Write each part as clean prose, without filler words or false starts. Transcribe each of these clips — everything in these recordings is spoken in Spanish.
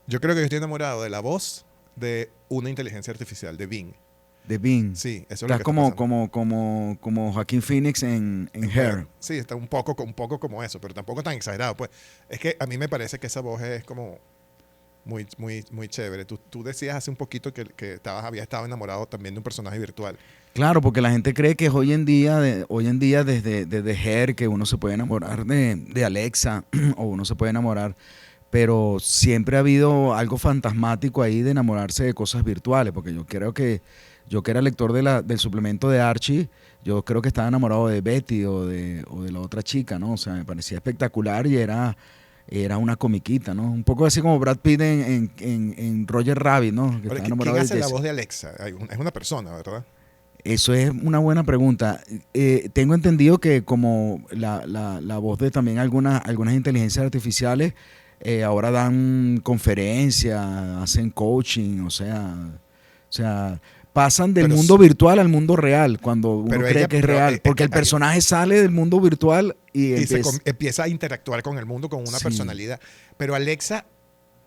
Yo creo que yo estoy enamorado de la voz de una inteligencia artificial, de Bing. De Bing. Sí, eso es lo Estás que está pasando. como Joaquín Phoenix en En Hair. Sí, está un poco como eso, pero tampoco tan exagerado. Pues es que a mí me parece que esa voz es como muy chévere. Tú decías hace un poquito que había estado enamorado también de un personaje virtual. Claro, porque la gente cree que es hoy en día desde Her que uno se puede enamorar de Alexa o uno se puede enamorar, pero siempre ha habido algo fantasmático ahí de enamorarse de cosas virtuales, porque yo creo que yo que era lector del suplemento de Archie, yo creo que estaba enamorado de Betty o de la otra chica, ¿no? O sea, me parecía espectacular y era una comiquita, ¿no? Un poco así como Brad Pitt en Roger Rabbit, ¿no? Que Ahora, estaba ¿quién enamorado de hace la Jessica. voz de Alexa? Es una persona, ¿verdad? Eso es una buena pregunta. Tengo entendido que como la voz de también algunas inteligencias artificiales ahora dan conferencias, hacen coaching, o sea, pasan del Pero, mundo virtual al mundo real cuando uno pero cree ella, que es pero real, es porque que el personaje sale del mundo virtual y empieza a interactuar con el mundo con una sí, personalidad. Pero Alexa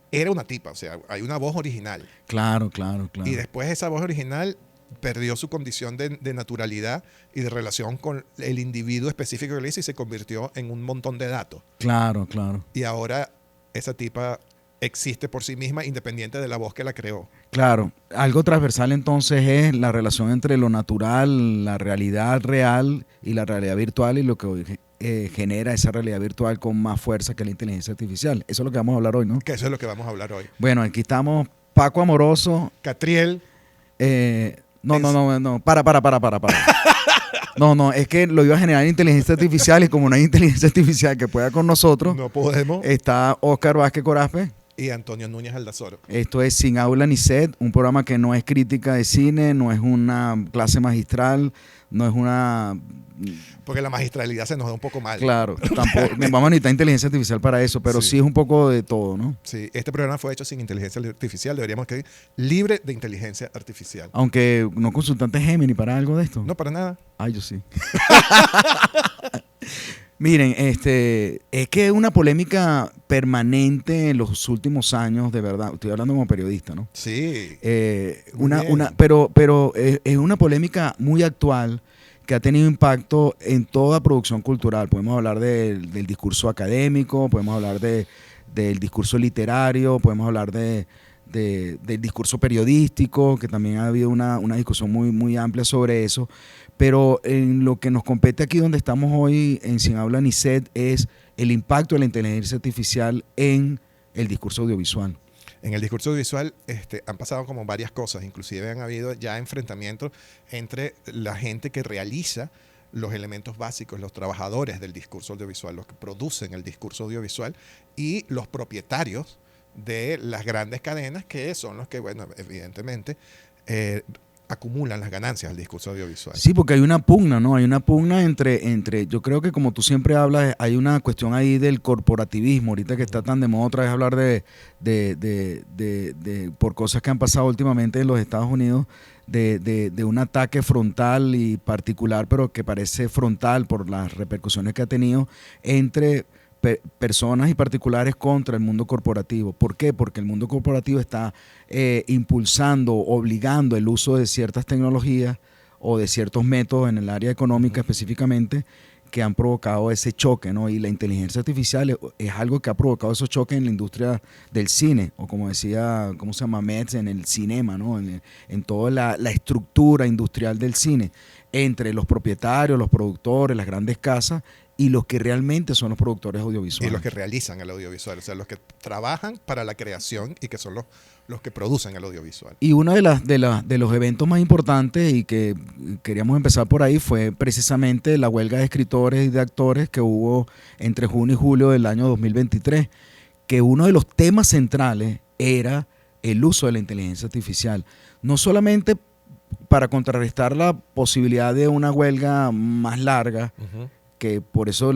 era una tipa, o sea, hay una voz original. claro, claro, Y claro, después esa voz original perdió su condición de naturalidad y de relación con el individuo específico que le hizo y se convirtió en un montón de datos. claro, claro. Y ahora esa tipa existe por sí misma independiente de la voz que la creó. Claro, algo transversal entonces es la relación entre lo natural, la realidad real y la realidad virtual y lo que hoy genera esa realidad virtual con más fuerza que la inteligencia artificial. Eso es lo que vamos a hablar hoy, ¿no? Que eso es lo que vamos a hablar hoy. Bueno, aquí estamos Paco Amoroso. Catriel, No, no, es, no, no, para. No, no, es que lo iba a generar inteligencia artificial y como no hay inteligencia artificial que pueda con nosotros, no podemos. está Oscar Vázquez Corazpe. Y Antonio Núñez Aldazoro. Esto es Sin Aula ni Set, un programa que no es crítica de cine, no es una clase magistral, no es una... Porque la magistralidad se nos da un poco mal. Claro, tampoco vamos a necesitar inteligencia artificial para eso, pero sí Sí. es un poco de todo, ¿no? Sí, este programa fue hecho sin inteligencia artificial. Deberíamos quedar libre de inteligencia artificial. Aunque no consultante Gemini para algo de esto. No, para nada. Ay, yo sí. Miren, es que es una polémica permanente en los últimos años, de verdad. Estoy hablando como periodista, ¿no? Sí. Muy Una, bien. una, pero es una polémica muy actual que ha tenido impacto en toda producción cultural. Podemos hablar del discurso académico, podemos hablar del discurso literario, podemos hablar del discurso periodístico, que también ha habido una discusión muy amplia sobre eso. Pero en lo que nos compete aquí donde estamos hoy en Sin Habla ni Set es el impacto de la inteligencia artificial en el discurso audiovisual. En el discurso visual han pasado como varias cosas, inclusive han habido ya enfrentamientos entre la gente que realiza los elementos básicos, los trabajadores del discurso audiovisual, los que producen el discurso audiovisual y los propietarios de las grandes cadenas que son los que, bueno, evidentemente acumulan las ganancias del discurso audiovisual. Sí, porque hay una pugna, ¿no? Hay una pugna entre, yo creo que como tú siempre hablas, hay una cuestión ahí del corporativismo, ahorita que está tan de moda otra vez hablar por cosas que han pasado últimamente en los Estados Unidos, de un ataque frontal y particular, pero que parece frontal por las repercusiones que ha tenido entre personas y particulares contra el mundo corporativo. ¿Por qué? Porque el mundo corporativo está impulsando, obligando el uso de ciertas tecnologías o de ciertos métodos en el área económica específicamente que han provocado ese choque, ¿no? Y la inteligencia artificial es algo que ha provocado esos choques en la industria del cine, o como decía, ¿cómo se llama? Metz, en el cinema, ¿no? En toda la estructura industrial del cine, entre los propietarios, los productores, las grandes casas y los que realmente son los productores audiovisuales. Y los que realizan el audiovisual, o sea, los que trabajan para la creación y que son los que producen el audiovisual. Y uno de los eventos más importantes y que queríamos empezar por ahí fue precisamente la huelga de escritores y de actores que hubo entre junio y julio del año 2023, que uno de los temas centrales era el uso de la inteligencia artificial. No solamente para contrarrestar la posibilidad de una huelga más larga, que por eso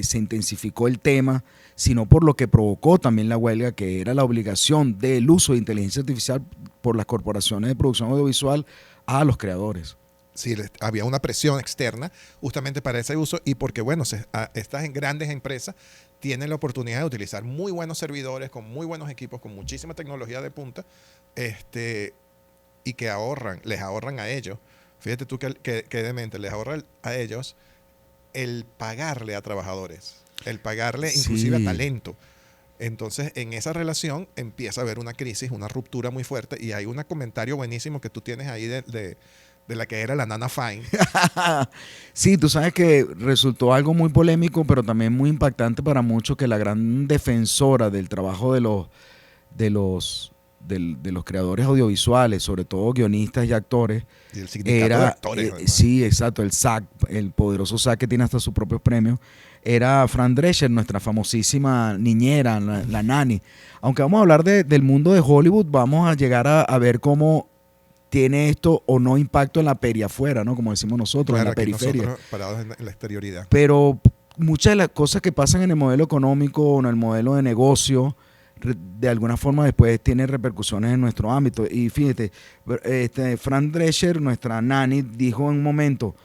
se intensificó el tema, sino por lo que provocó también la huelga, que era la obligación del uso de inteligencia artificial por las corporaciones de producción audiovisual a los creadores. Sí, había una presión externa justamente para ese uso y porque, bueno, estas grandes empresas tienen la oportunidad de utilizar muy buenos servidores, con muy buenos equipos, con muchísima tecnología de punta, y que les ahorran a ellos. Fíjate tú que demente, les ahorra a ellos el pagarle a trabajadores, el pagarle inclusive a talento. Entonces, en esa relación empieza a haber una crisis, una ruptura muy fuerte, y hay un comentario buenísimo que tú tienes ahí de la que era la Nana Fine. Sí, tú sabes que resultó algo muy polémico, pero también muy impactante para muchos, que la gran defensora del trabajo de los creadores audiovisuales, sobre todo guionistas y actores, Y el sindicato de actores. Sí, exacto, el SAG, el poderoso SAG que tiene hasta sus propios premios, era Fran Drescher, nuestra famosísima niñera, la nani. Aunque vamos a hablar del mundo de Hollywood, vamos a llegar a ver cómo tiene esto o no impacto en la periafuera, ¿no? Como decimos nosotros, Claro, en la periferia. nosotros parados en la exterioridad. Pero muchas de las cosas que pasan en el modelo económico o en el modelo de negocio, de alguna forma después tienen repercusiones en nuestro ámbito. Y fíjate, Fran Drescher, nuestra nani, dijo en un momento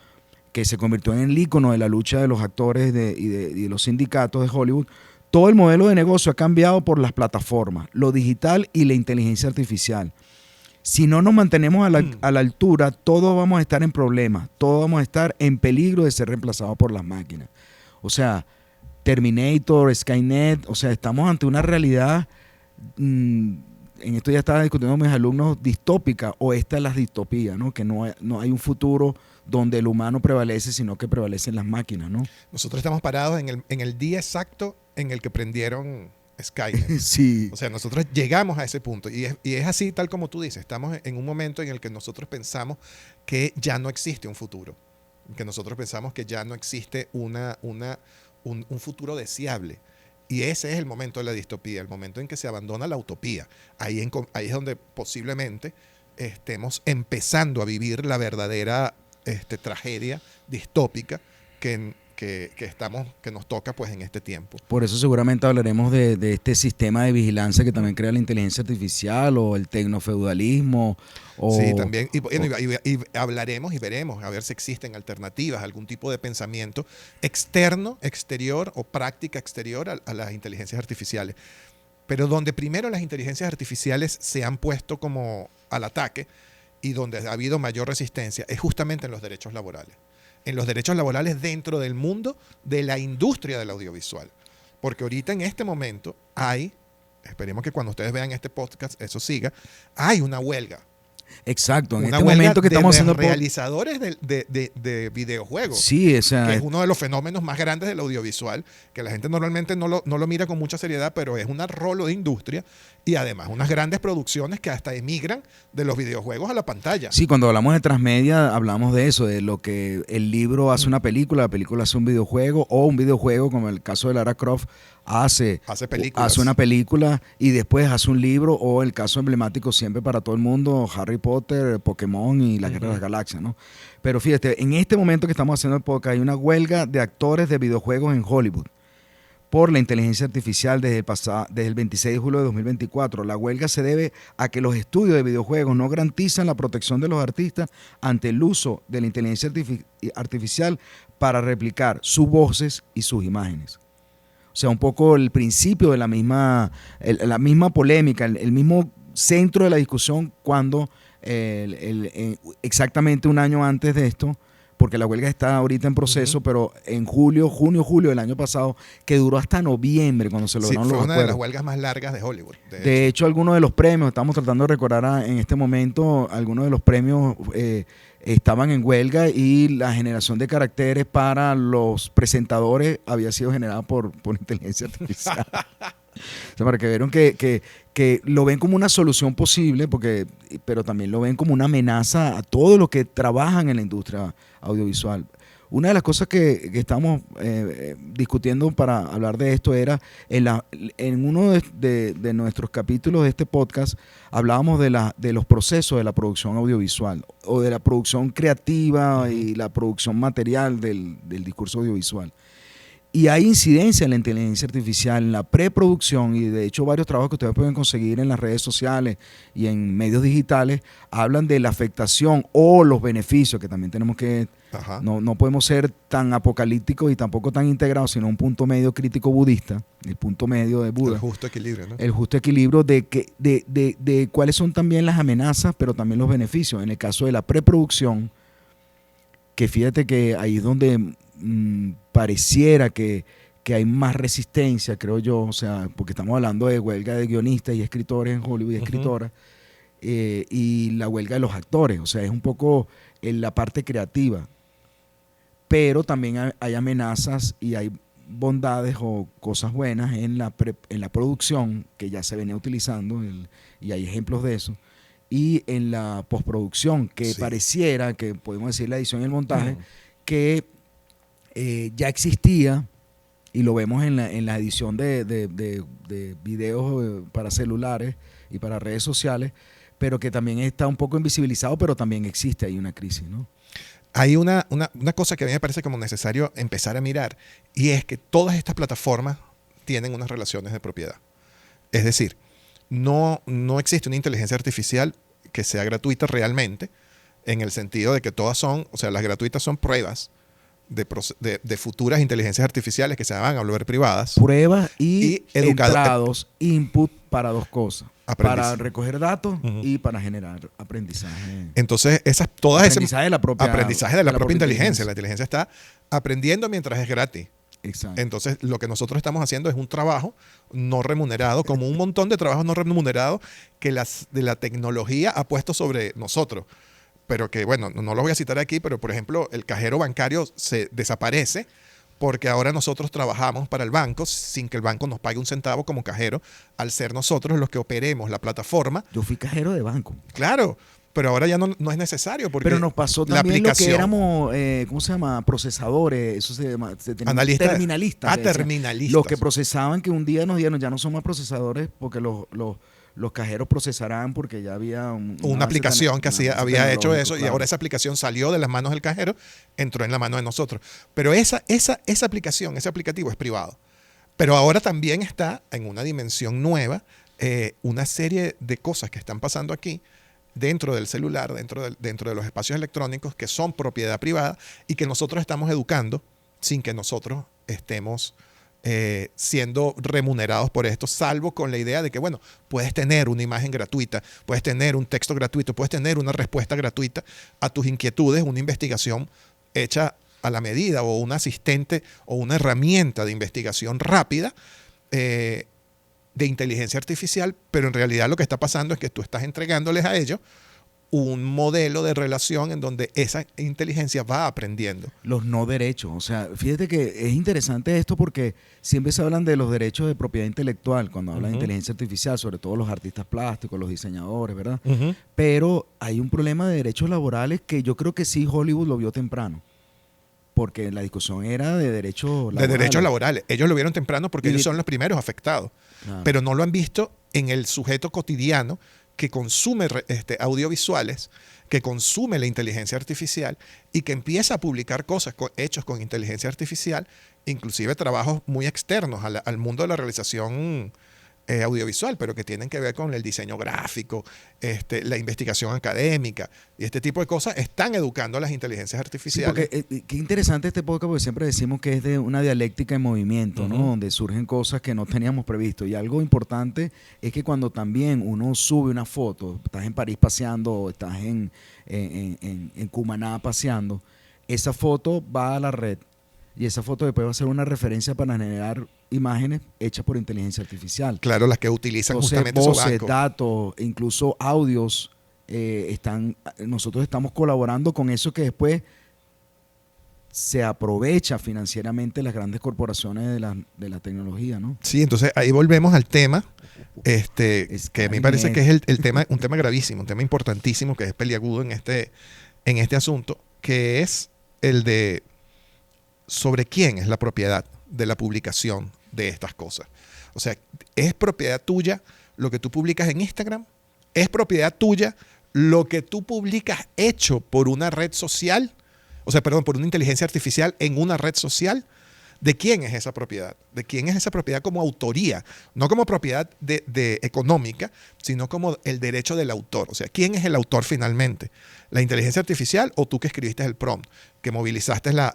que se convirtió en el ícono de la lucha de los actores y de los sindicatos de Hollywood. Todo el modelo de negocio ha cambiado por las plataformas, lo digital y la inteligencia artificial. Si no nos mantenemos a la altura, todos vamos a estar en problemas, todos vamos a estar en peligro de ser reemplazados por las máquinas. O sea, Terminator, Skynet, o sea, estamos ante una realidad, en esto ya estaba discutiendo con mis alumnos, distópica, o esta es la distopía, ¿no? Que no hay un futuro donde el humano prevalece, sino que prevalecen las máquinas, ¿no? Nosotros estamos parados en el día exacto en el que prendieron Skynet. Sí. O sea, nosotros llegamos a ese punto y es así tal como tú dices. Estamos en un momento en el que nosotros pensamos que ya no existe un futuro, que nosotros pensamos que ya no existe un futuro deseable. Y ese es el momento de la distopía, el momento en que se abandona la utopía. Ahí es donde posiblemente estemos empezando a vivir la verdadera tragedia distópica que nos toca pues en este tiempo. Por eso seguramente hablaremos de este sistema de vigilancia que también crea la inteligencia artificial, o el tecnofeudalismo. Sí, también. Y hablaremos y veremos a ver si existen alternativas, algún tipo de pensamiento exterior o práctica exterior a las inteligencias artificiales. Pero donde primero las inteligencias artificiales se han puesto como al ataque y donde ha habido mayor resistencia es justamente en los derechos laborales. En los derechos laborales dentro del mundo de la industria del audiovisual. Porque ahorita en este momento esperemos que cuando ustedes vean este podcast eso siga, hay una huelga. Exacto, en este momento que estamos haciendo realizadores de videojuegos. Sí, o sea, que es uno de los fenómenos más grandes del audiovisual, que la gente normalmente no lo mira con mucha seriedad, pero es un rolo de industria y además unas grandes producciones que hasta emigran de los videojuegos a la pantalla. Sí, cuando hablamos de transmedia hablamos de eso, de lo que el libro hace una película, la película hace un videojuego, o un videojuego, como el caso de Lara Croft, hace una película y después hace un libro, o el caso emblemático siempre para todo el mundo, Harry Potter, Pokémon y la Guerra de las Galaxias, ¿no? Pero fíjate, en este momento que estamos haciendo el podcast hay una huelga de actores de videojuegos en Hollywood por la inteligencia artificial desde el 26 de julio de 2024. La huelga se debe a que los estudios de videojuegos no garantizan la protección de los artistas ante el uso de la inteligencia artificial para replicar sus voces y sus imágenes. O sea, un poco el principio de la misma polémica, el mismo centro de la discusión cuando exactamente un año antes de esto, porque la huelga está ahorita en proceso, pero en junio, julio del año pasado, que duró hasta noviembre cuando se lograron los acuerdos. Fue una de las huelgas más largas de Hollywood. De hecho, algunos de los premios, estamos tratando de recordar en este momento, algunos de los premios estaban en huelga, y la generación de caracteres para los presentadores había sido generada por inteligencia artificial. O sea, para que vieron que lo ven como una solución posible, pero también lo ven como una amenaza a todos los que trabajan en la industria audiovisual. Una de las cosas que estamos discutiendo para hablar de esto era, en uno de nuestros capítulos de este podcast, hablábamos de los procesos de la producción audiovisual, o de la producción creativa y la producción material del discurso audiovisual. Y hay incidencia en la inteligencia artificial, en la preproducción, y de hecho varios trabajos que ustedes pueden conseguir en las redes sociales y en medios digitales hablan de la afectación o los beneficios, que también tenemos que, Ajá. no podemos ser tan apocalípticos y tampoco tan integrados, sino un punto medio crítico budista, el punto medio de Buda. El justo equilibrio, ¿no? El justo equilibrio de cuáles son también las amenazas, pero también los beneficios. En el caso de la preproducción, que fíjate que ahí es donde pareciera que hay más resistencia, creo yo, o sea, porque estamos hablando de huelga de guionistas y escritores en Hollywood y escritoras, y la huelga de los actores, o sea, es un poco en la parte creativa, pero también hay amenazas y hay bondades o cosas buenas en la producción, que ya se venía utilizando, y hay ejemplos de eso, y en la postproducción, que Sí. pareciera, que podemos decir la edición y el montaje, que ya existía, y lo vemos en la edición de videos para celulares y para redes sociales, pero que también está un poco invisibilizado, pero también existe ahí una crisis, ¿no? Hay una cosa que a mí me parece como necesario empezar a mirar, y es que todas estas plataformas tienen unas relaciones de propiedad. Es decir, no existe una inteligencia artificial que sea gratuita realmente, en el sentido de que todas son, o sea, las gratuitas son pruebas de futuras inteligencias artificiales que se van a volver privadas. Pruebas y educado, entrados, input para dos cosas. Para aprendizaje. recoger datos y para generar aprendizaje. Entonces, Aprendizaje de la propia, aprendizaje de la propia inteligencia. La inteligencia está aprendiendo mientras es gratis. Exacto. Entonces, lo que nosotros estamos haciendo es un trabajo no remunerado, como un montón de trabajos no remunerados que de la tecnología ha puesto sobre nosotros. Pero que, bueno, no lo voy a citar aquí, pero por ejemplo, el cajero bancario se desaparece porque ahora nosotros trabajamos para el banco sin que el banco nos pague un centavo como cajero, al ser nosotros los que operemos la plataforma. Yo fui cajero de banco. Claro, pero ahora ya no es necesario porque pero nos pasó la también lo que aplicación, éramos, ¿cómo se llama? Procesadores, eso se tenía Analistas. terminalistas. le decían. Terminalistas. Los que procesaban, que un día nos dieron, ya no somos procesadores porque los cajeros procesarán porque ya había una aplicación que había hecho eso, claro. Y ahora esa aplicación salió de las manos del cajero, entró en la mano de nosotros. Pero esa aplicación, ese aplicativo es privado. Pero ahora también está en una dimensión nueva, una serie de cosas que están pasando aquí dentro del celular, dentro de los espacios electrónicos, que son propiedad privada y que nosotros estamos educando sin que nosotros estemos siendo remunerados por esto, salvo con la idea de que, bueno, puedes tener una imagen gratuita, puedes tener un texto gratuito, puedes tener una respuesta gratuita a tus inquietudes, una investigación hecha a la medida, o un asistente o una herramienta de investigación rápida de inteligencia artificial, pero en realidad lo que está pasando es que tú estás entregándoles a ellos un modelo de relación en donde esa inteligencia va aprendiendo. Los no derechos. O sea, fíjate que es interesante esto porque siempre se hablan de los derechos de propiedad intelectual cuando hablan de inteligencia artificial, sobre todo los artistas plásticos, los diseñadores, ¿verdad? Pero hay un problema de derechos laborales que yo creo que sí Hollywood lo vio temprano. Porque la discusión era de derechos laborales. De derechos laborales. Ellos lo vieron temprano porque ellos son los primeros afectados. Claro. Pero no lo han visto en el sujeto cotidiano que consume audiovisuales, que consume la inteligencia artificial y que empieza a publicar cosas hechos con inteligencia artificial, inclusive trabajos muy externos al mundo de la realización audiovisual, pero que tienen que ver con el diseño gráfico, la investigación académica y este tipo de cosas, están educando a las inteligencias artificiales. Sí, porque qué interesante este podcast, porque siempre decimos que es de una dialéctica en movimiento, ¿no? Donde surgen cosas que no teníamos previsto. Y algo importante es que cuando también uno sube una foto, estás en París paseando o estás en Cumaná paseando, esa foto va a la red. Y esa foto después va a ser una referencia para generar imágenes hechas por inteligencia artificial. Claro, las que utilizan justamente voces, esos bancos. datos, incluso audios, nosotros estamos colaborando con eso que después se aprovecha financieramente las grandes corporaciones de la tecnología, ¿no? Sí, entonces ahí volvemos al tema, que a mí me parece que es un tema gravísimo, un tema importantísimo, que es peliagudo en este asunto, que es el de sobre quién es la propiedad de la publicación de estas cosas. O sea, ¿es propiedad tuya lo que tú publicas en Instagram? ¿Es propiedad tuya lo que tú publicas hecho por una red social? O sea, perdón, por una inteligencia artificial en una red social. ¿De quién es esa propiedad? ¿De quién es esa propiedad como autoría? No como propiedad de económica, sino como el derecho del autor. O sea, ¿quién es el autor finalmente? ¿La inteligencia artificial o tú que escribiste el prompt, que movilizaste la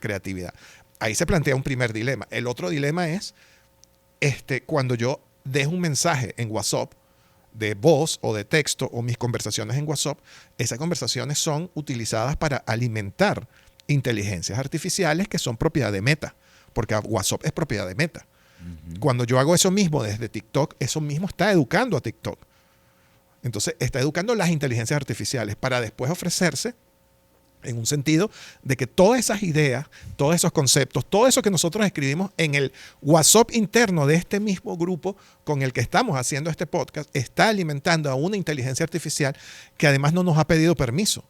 creatividad? Ahí se plantea un primer dilema. El otro dilema es cuando yo dejo un mensaje en WhatsApp de voz o de texto o mis conversaciones en WhatsApp, esas conversaciones son utilizadas para alimentar inteligencias artificiales que son propiedad de Meta, porque WhatsApp es propiedad de Meta. Cuando yo hago eso mismo desde TikTok, eso mismo está educando a TikTok. Entonces, está educando las inteligencias artificiales para después ofrecerse en un sentido de que todas esas ideas, todos esos conceptos, todo eso que nosotros escribimos en el WhatsApp interno de este mismo grupo con el que estamos haciendo este podcast, está alimentando a una inteligencia artificial que además no nos ha pedido permiso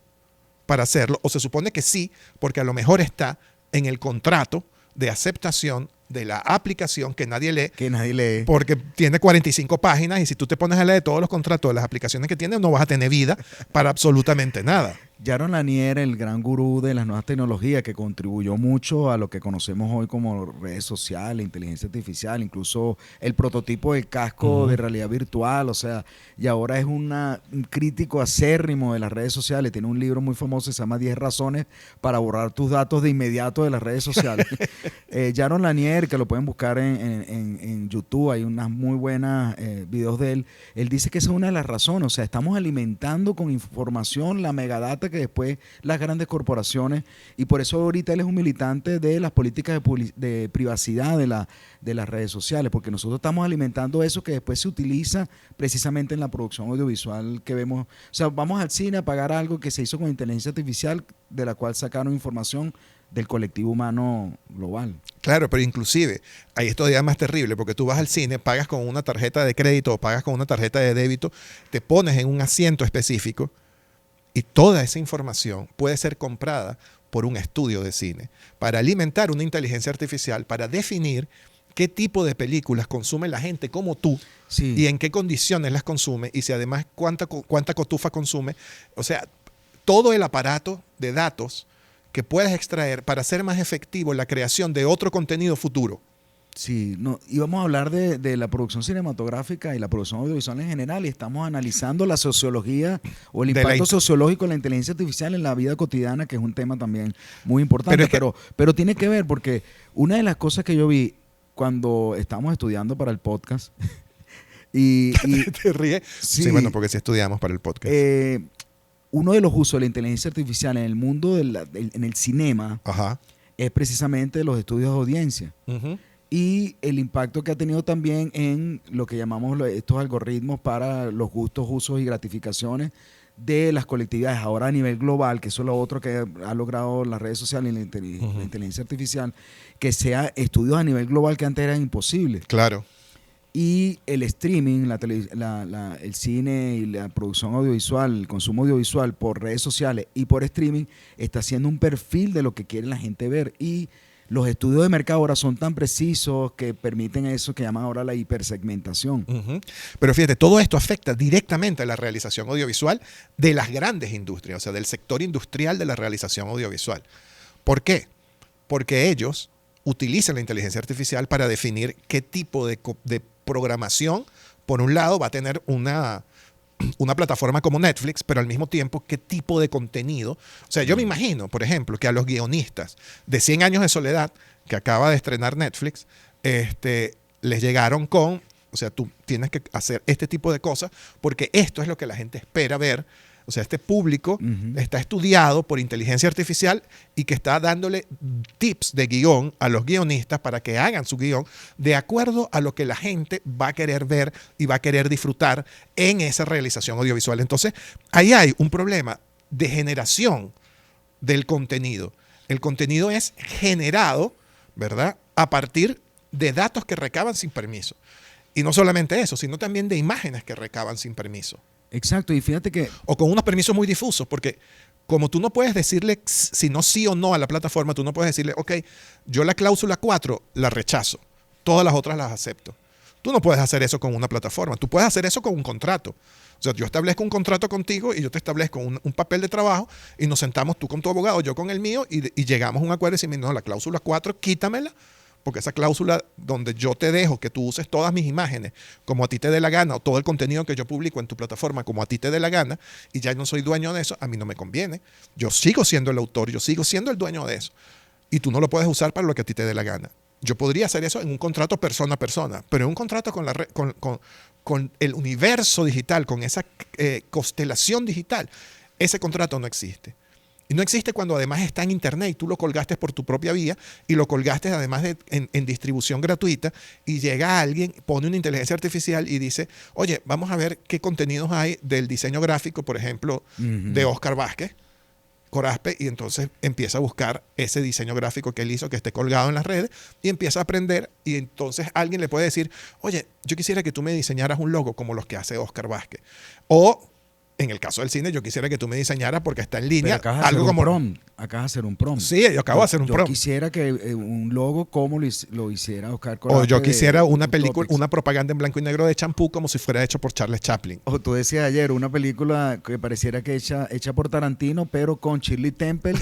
para hacerlo, o se supone que sí, porque a lo mejor está en el contrato de aceptación de la aplicación que nadie lee. Porque tiene 45 páginas y si tú te pones a leer todos los contratos de las aplicaciones que tiene, no vas a tener vida para absolutamente nada. Jaron Lanier, el gran gurú de las nuevas tecnologías, que contribuyó mucho a lo que conocemos hoy como redes sociales, inteligencia artificial, incluso el prototipo del casco de realidad virtual, o sea, y ahora es un crítico acérrimo de las redes sociales. Tiene un libro muy famoso que se llama 10 razones para borrar tus datos de inmediato de las redes sociales. Jaron Lanier, que lo pueden buscar en YouTube, hay unas muy buenas videos de él. Él dice que esa es una de las razones, o sea, estamos alimentando con información la megadata que después las grandes corporaciones, y por eso ahorita él es un militante de las políticas de privacidad de las redes sociales, porque nosotros estamos alimentando eso que después se utiliza precisamente en la producción audiovisual que vemos. O sea, vamos al cine a pagar algo que se hizo con inteligencia artificial, de la cual sacaron información del colectivo humano global. Claro, pero inclusive, ahí es todavía más terrible, porque tú vas al cine, pagas con una tarjeta de crédito o pagas con una tarjeta de débito, te pones en un asiento específico y toda esa información puede ser comprada por un estudio de cine para alimentar una inteligencia artificial, para definir qué tipo de películas consume la gente como tú, sí, y en qué condiciones las consume, y si además cuánta cotufa consume. O sea, todo el aparato de datos que puedes extraer para hacer más efectivo la creación de otro contenido futuro. Sí, no, íbamos a hablar de la producción cinematográfica y la producción audiovisual en general, y estamos analizando la sociología o el impacto sociológico de la inteligencia artificial en la vida cotidiana, que es un tema también muy importante, pero tiene que ver, porque una de las cosas que yo vi cuando estábamos estudiando para el podcast y ¿Te ríes? Sí, bueno, porque sí estudiamos para el podcast. Uno de los usos de la inteligencia artificial en el mundo, en el cinema, es precisamente los estudios de audiencia. Y el impacto que ha tenido también en lo que llamamos estos algoritmos para los gustos, usos y gratificaciones de las colectividades ahora a nivel global, que eso es lo otro que ha logrado las redes sociales y la inteligencia artificial, que sea estudios a nivel global que antes eran imposibles. Claro. Y el streaming, el cine y la producción audiovisual, el consumo audiovisual por redes sociales y por streaming está haciendo un perfil de lo que quiere la gente ver, y los estudios de mercado ahora son tan precisos que permiten eso que llaman ahora la hipersegmentación. Pero fíjate, todo esto afecta directamente a la realización audiovisual de las grandes industrias, o sea, del sector industrial de la realización audiovisual. ¿Por qué? Porque ellos utilizan la inteligencia artificial para definir qué tipo de programación, por un lado, va a tener una plataforma como Netflix, pero al mismo tiempo, qué tipo de contenido. O sea, yo me imagino, por ejemplo, que a los guionistas de 100 años de soledad, que acaba de estrenar Netflix, les llegaron con, o sea, tú tienes que hacer este tipo de cosas porque esto es lo que la gente espera ver. O sea, este público está estudiado por inteligencia artificial y que está dándole tips de guión a los guionistas para que hagan su guión de acuerdo a lo que la gente va a querer ver y va a querer disfrutar en esa realización audiovisual. Entonces, ahí hay un problema de generación del contenido. El contenido es generado, ¿verdad?, a partir de datos que recaban sin permiso. Y no solamente eso, sino también de imágenes que recaban sin permiso. Exacto, y fíjate que... O con unos permisos muy difusos, porque como tú no puedes decirle si no sí o no a la plataforma, tú no puedes decirle, ok, yo la cláusula 4 la rechazo, todas las otras las acepto. Tú no puedes hacer eso con una plataforma, tú puedes hacer eso con un contrato. O sea, yo establezco un contrato contigo y yo te establezco un papel de trabajo y nos sentamos tú con tu abogado, yo con el mío y llegamos a un acuerdo y decimos, no, la cláusula 4 quítamela porque esa cláusula donde yo te dejo que tú uses todas mis imágenes como a ti te dé la gana, o todo el contenido que yo publico en tu plataforma como a ti te dé la gana, y ya no soy dueño de eso, a mí no me conviene. Yo sigo siendo el autor, yo sigo siendo el dueño de eso. Y tú no lo puedes usar para lo que a ti te dé la gana. Yo podría hacer eso en un contrato persona a persona, pero en un contrato con el universo digital, con esa constelación digital, ese contrato no existe. Y no existe cuando además está en internet y tú lo colgaste por tu propia vía y lo colgaste además en distribución gratuita, y llega alguien, pone una inteligencia artificial y dice, oye, vamos a ver qué contenidos hay del diseño gráfico, por ejemplo, de Oscar Vázquez Corazpe, y entonces empieza a buscar ese diseño gráfico que él hizo, que esté colgado en las redes, y empieza a aprender, y entonces alguien le puede decir, oye, yo quisiera que tú me diseñaras un logo como los que hace Oscar Vázquez. O, en el caso del cine, yo quisiera que tú me diseñaras, porque está en línea, algo como prompt. Acabas de hacer un prompt. Sí, yo acabo de hacer un prompt. Yo quisiera que un logo como lo hiciera Oscar Corazpe. O yo quisiera una película, una propaganda en blanco y negro de champú como si fuera hecho por Charles Chaplin. O tú decías ayer, una película que pareciera que hecha por Tarantino, pero con Shirley Temple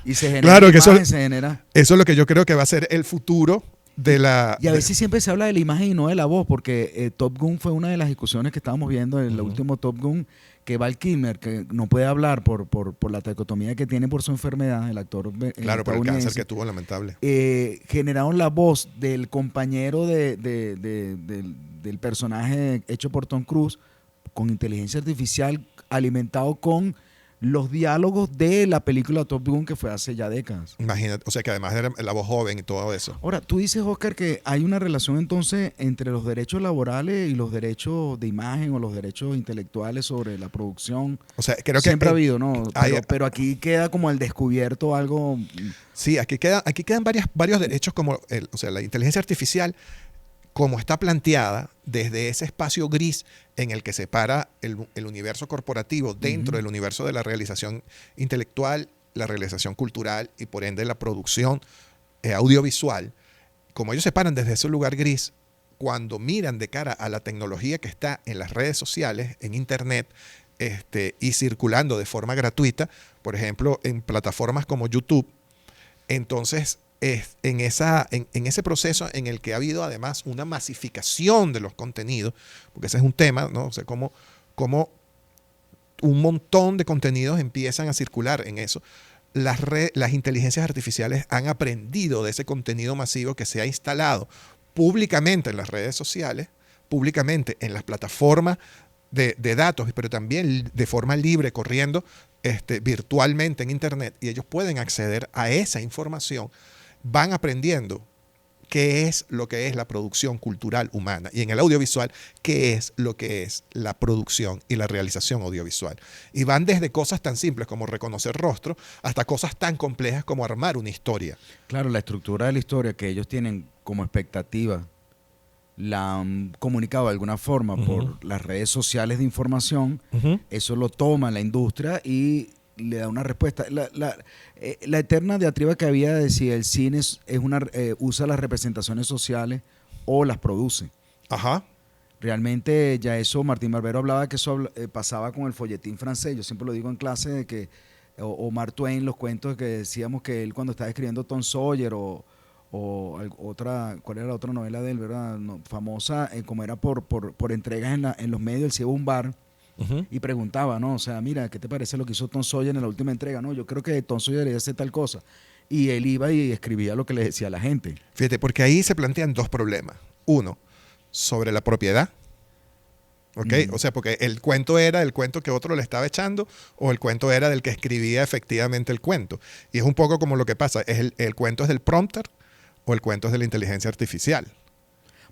y se genera. Claro, que imagen, se genera. Eso es lo que yo creo que va a ser el futuro de la... Y a veces siempre se habla de la imagen y no de la voz, porque Top Gun fue una de las discusiones que estábamos viendo en el último Top Gun, que Val Kilmer, que no puede hablar por la tracotomía que tiene por su enfermedad, el actor claro, por el cáncer que tuvo, lamentable. Generaron la voz del compañero del personaje hecho por Tom Cruise con inteligencia artificial, alimentado con los diálogos de la película Top Gun, que fue hace ya décadas. Imagínate, o sea que además era la voz joven y todo eso. Ahora, tú dices, Oscar, que hay una relación entonces entre los derechos laborales y los derechos de imagen o los derechos intelectuales sobre la producción. O sea, creo que siempre ha habido, ¿no? Pero aquí queda como al descubierto algo. Sí, aquí quedan varios derechos, como o sea, la inteligencia artificial, como está planteada desde ese espacio gris en el que separa el universo corporativo dentro del universo de la realización intelectual, la realización cultural y por ende la producción audiovisual. Como ellos se paran desde ese lugar gris, cuando miran de cara a la tecnología que está en las redes sociales, en internet, y circulando de forma gratuita, por ejemplo, en plataformas como YouTube, entonces en ese proceso en el que ha habido además una masificación de los contenidos, porque ese es un tema, ¿no? O sea, cómo un montón de contenidos empiezan a circular en eso. Las inteligencias artificiales han aprendido de ese contenido masivo que se ha instalado públicamente en las redes sociales, públicamente en las plataformas de datos, pero también de forma libre, corriendo virtualmente en internet, y ellos pueden acceder a esa información. Van aprendiendo qué es lo que es la producción cultural humana, y en el audiovisual, qué es lo que es la producción y la realización audiovisual. Y van desde cosas tan simples como reconocer rostro hasta cosas tan complejas como armar una historia. Claro, la estructura de la historia que ellos tienen como expectativa la han comunicado de alguna forma por las redes sociales de información, eso lo toma la industria y le da una respuesta. La eterna diatriba que había de si el cine usa las representaciones sociales o las produce. Ajá. Realmente ya eso, Martín Barbero hablaba que eso pasaba con el folletín francés. Yo siempre lo digo en clase, de que Mark Twain, los cuentos que decíamos que él cuando estaba escribiendo Tom Sawyer o otra, ¿cuál era la otra novela de él, verdad? No, famosa, como era por entregas en los medios, él se iba a un bar y preguntaba, ¿no? O sea, mira, ¿qué te parece lo que hizo Tom Sawyer en la última entrega? No, yo creo que Tom Sawyer debería hacer tal cosa. Y él iba y escribía lo que le decía a la gente. Fíjate, porque ahí se plantean dos problemas. Uno, sobre la propiedad. ¿Ok? O sea, porque el cuento era el cuento que otro le estaba echando, o el cuento era del que escribía efectivamente el cuento. Y es un poco como lo que pasa, el cuento es del prompter o el cuento es de la inteligencia artificial.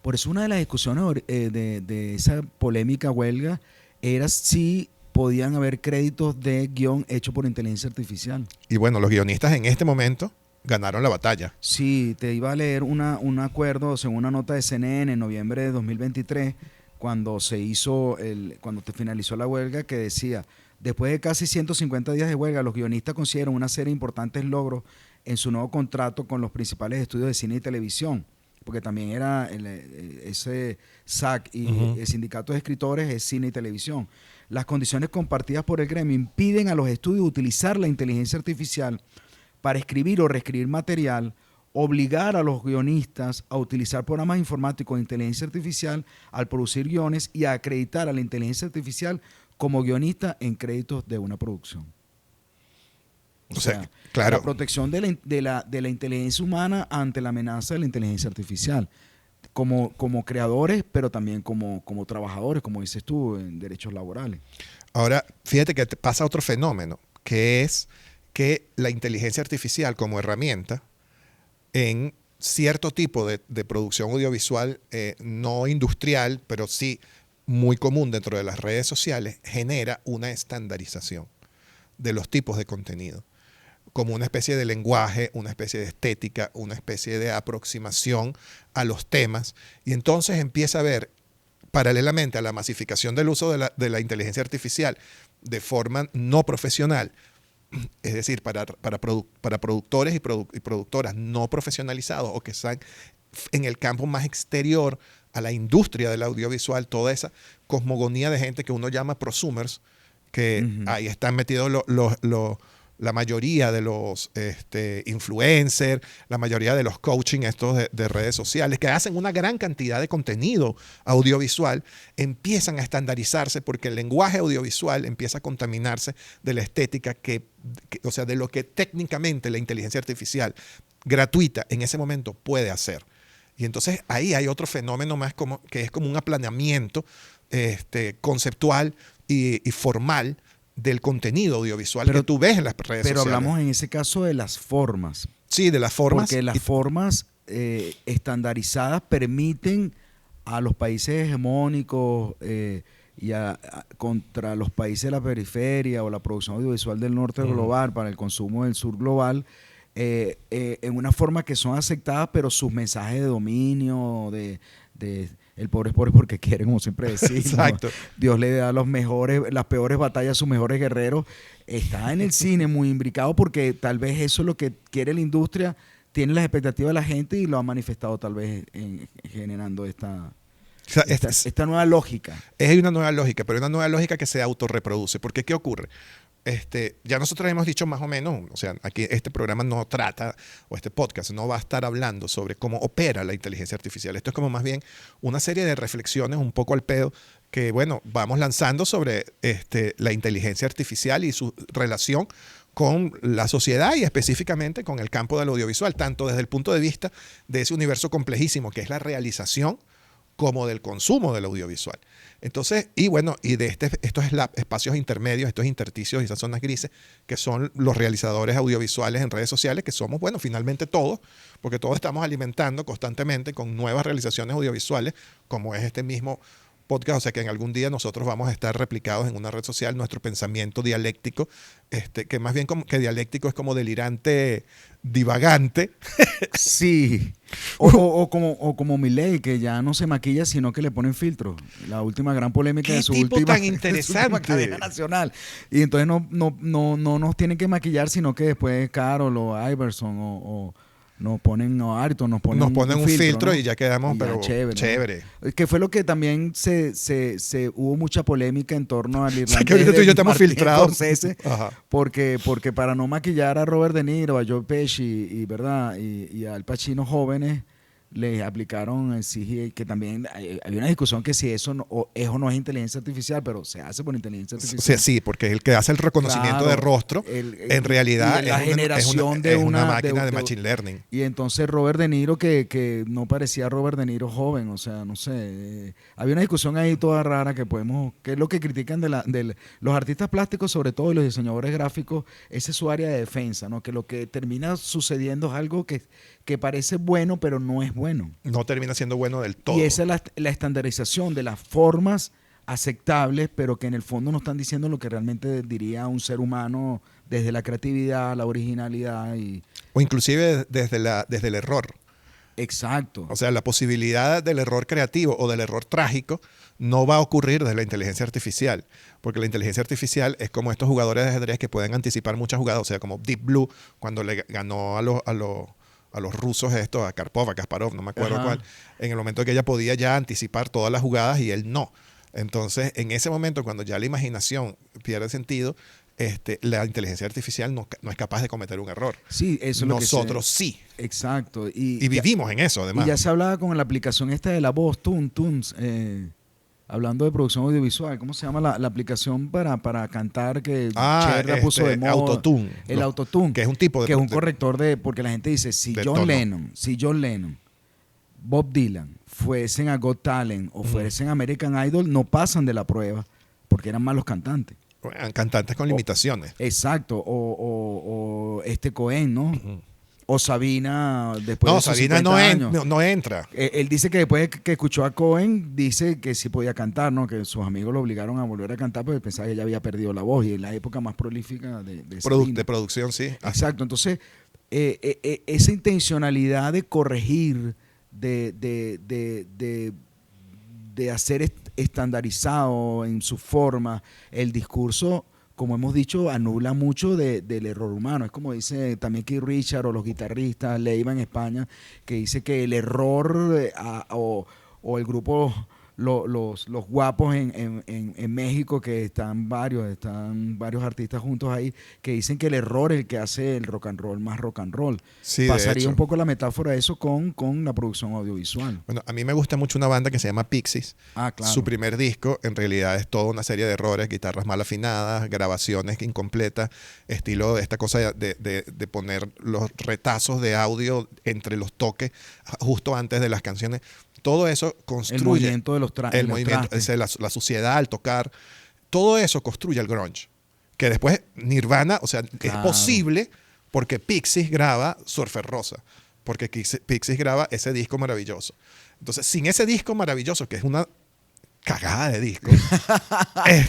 Por eso una de las discusiones de esa polémica huelga era si podían haber créditos de guión hecho por inteligencia artificial. Y bueno, los guionistas en este momento ganaron la batalla. Sí, te iba a leer un acuerdo, según una nota de CNN en noviembre de 2023, cuando cuando finalizó la huelga, que decía: después de casi 150 días de huelga, los guionistas consideran una serie de importantes logros en su nuevo contrato con los principales estudios de cine y televisión, porque también era ese SAC y el sindicato de escritores es cine y televisión. Las condiciones compartidas por el gremio impiden a los estudios utilizar la inteligencia artificial para escribir o reescribir material obligar a los guionistas a utilizar programas informáticos de inteligencia artificial al producir guiones y a acreditar a la inteligencia artificial como guionista en créditos de una producción. O sea, claro, la protección de la inteligencia humana ante la amenaza de la inteligencia artificial, como creadores, pero también como trabajadores, como dices tú, en derechos laborales. Ahora, fíjate que pasa otro fenómeno, que es que la inteligencia artificial como herramienta en cierto tipo de producción audiovisual no industrial, pero sí muy común dentro de las redes sociales, genera una estandarización de los tipos de contenido, como una especie de lenguaje, una especie de estética, una especie de aproximación a los temas, y entonces empieza a haber, paralelamente a la masificación del uso de la inteligencia artificial de forma no profesional, es decir, para productores y productoras no profesionalizados o que están en el campo más exterior a la industria del audiovisual, toda esa cosmogonía de gente que uno llama prosumers, que ahí están metidos la mayoría de los influencers, la mayoría de los coaching estos de redes sociales, que hacen una gran cantidad de contenido audiovisual, empiezan a estandarizarse porque el lenguaje audiovisual empieza a contaminarse de la estética o sea, de lo que técnicamente la inteligencia artificial gratuita en ese momento puede hacer. Y entonces ahí hay otro fenómeno más que es como un aplaneamiento conceptual y formal del contenido audiovisual que tú ves en las redes sociales. Pero hablamos en ese caso de las formas. Sí, de las formas. Porque las formas estandarizadas permiten a los países hegemónicos y contra los países de la periferia o la producción audiovisual del norte global para el consumo del sur global, en una forma que son aceptadas, pero sus mensajes de dominio, de el pobre es pobre porque quiere, como siempre decimos. Exacto. Dios le da las peores batallas a sus mejores guerreros. Está en el cine muy imbricado porque tal vez eso es lo que quiere la industria, tiene las expectativas de la gente y lo ha manifestado tal vez generando esta nueva lógica. Es una nueva lógica, pero una nueva lógica que se autorreproduce. Porque ¿qué ocurre? Ya nosotros hemos dicho más o menos, o sea, aquí este programa no trata, o este podcast no va a estar hablando sobre cómo opera la inteligencia artificial. Esto es como más bien una serie de reflexiones un poco al pedo que, bueno, vamos lanzando sobre la inteligencia artificial y su relación con la sociedad y específicamente con el campo del audiovisual, tanto desde el punto de vista de ese universo complejísimo que es la realización como del consumo del audiovisual. Entonces, y bueno, y de estos espacios intermedios, estos intersticios y esas zonas grises, que son los realizadores audiovisuales en redes sociales, que somos, bueno, finalmente todos, porque todos estamos alimentando constantemente con nuevas realizaciones audiovisuales, como es este mismo podcast, o sea que en algún día nosotros vamos a estar replicados en una red social, nuestro pensamiento dialéctico, que más bien como que dialéctico es como delirante, divagante. Sí, o como Milei, que ya no se maquilla, sino que le ponen filtro. La última gran polémica de su tipo última, tan interesante. cadena nacional. Y entonces no nos tienen que maquillar, sino que después Carol o Iverson o nos ponen nos ponen un filtro, ¿no? Y ya quedamos, y ya, pero chévere. ¿no? Que fue lo que también hubo mucha polémica en torno al irlandés. O sea, que ahorita tú y yo estamos filtrados. Porque para no maquillar a Robert De Niro, a Joe Pesci ¿verdad? y a Al Pacino jóvenes, les aplicaron el CGI, que también había una discusión que si eso no es inteligencia artificial, pero se hace por inteligencia artificial. O sea, sí, porque el que hace el reconocimiento de rostro, en realidad es una máquina de machine learning. Y entonces Robert De Niro, que no parecía Robert De Niro joven, o sea, no sé, había una discusión ahí toda rara que es lo que critican de los artistas plásticos, sobre todo, y los diseñadores gráficos, esa es su área de defensa, ¿no? Que lo que termina sucediendo es algo que parece bueno, pero no es bueno. No termina siendo bueno del todo. Y esa es la estandarización de las formas aceptables, pero que en el fondo no están diciendo lo que realmente diría un ser humano desde la creatividad, la originalidad. O inclusive desde el error. Exacto. O sea, la posibilidad del error creativo o del error trágico no va a ocurrir desde la inteligencia artificial, porque la inteligencia artificial es como estos jugadores de ajedrez que pueden anticipar muchas jugadas, o sea, como Deep Blue cuando le ganó a los rusos a Karpov, a Kasparov, no me acuerdo cuál, en el momento que ella podía ya anticipar todas las jugadas y él no. Entonces, en ese momento, cuando ya la imaginación pierde sentido, la inteligencia artificial no es capaz de cometer un error. Sí, eso es lo que Nosotros sí. Exacto. Y vivimos en eso, además. Y ya se hablaba con la aplicación esta de la voz, Tunes, hablando de producción audiovisual. ¿Cómo se llama la aplicación para cantar que Cher la puso de moda? Autotune. El Autotune. Que es un tipo de... Que es un corrector porque la gente dice, si John Lennon, Bob Dylan fuesen a Got Talent o fuesen a American Idol, no pasan de la prueba porque eran malos cantantes. Cantantes con limitaciones. Exacto. O Cohen, ¿no? O Sabina, después de sus Sabina 50 años. no entra. Él dice que después que escuchó a Cohen, dice que sí podía cantar, ¿no? Que sus amigos lo obligaron a volver a cantar porque pensaba que ella había perdido la voz y en la época más prolífica de Sabina. De producción, sí. Exacto. Entonces, esa intencionalidad de corregir, de hacer estandarizado en su forma el discurso, como hemos dicho, anula mucho del error humano. Es como dice también Keith Richards o los guitarristas, Leiva en España, que dice que el error o el grupo los guapos en México, que están varios artistas juntos ahí, que dicen que el error es el que hace el rock and roll más rock and roll. Sí, pasaría un poco la metáfora de eso con la producción audiovisual. Bueno, a mí me gusta mucho una banda que se llama Pixies. Claro. Su primer disco en realidad es toda una serie de errores, guitarras mal afinadas, grabaciones incompletas, estilo de esta cosa de poner los retazos de audio entre los toques justo antes de las canciones. Todo eso construye... El movimiento de los el movimiento, la suciedad al tocar. Todo eso construye el grunge. Que después Nirvana, o sea, claro, es posible porque Pixies graba Surfer Rosa. Porque Pixies graba ese disco maravilloso. Entonces, sin ese disco maravilloso, que es una cagada de disco,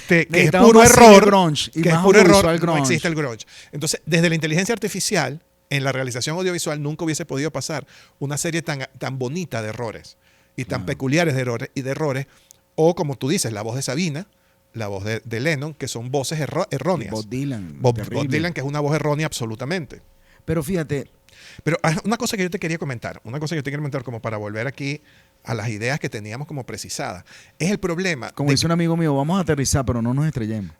que es puro error, grunge, que es puro error, no existe el grunge. Entonces, desde la inteligencia artificial, en la realización audiovisual, nunca hubiese podido pasar una serie tan bonita de errores y tan peculiares de errores, o como tú dices, la voz de Sabina, la voz de Lennon, que son voces erróneas. Bob Dylan. Bob Dylan, que es una voz errónea absolutamente. Pero fíjate. Pero una cosa que yo te quería comentar, como para volver aquí a las ideas que teníamos como precisadas, es el problema. Como dice un amigo mío, vamos a aterrizar, pero no nos estrellemos.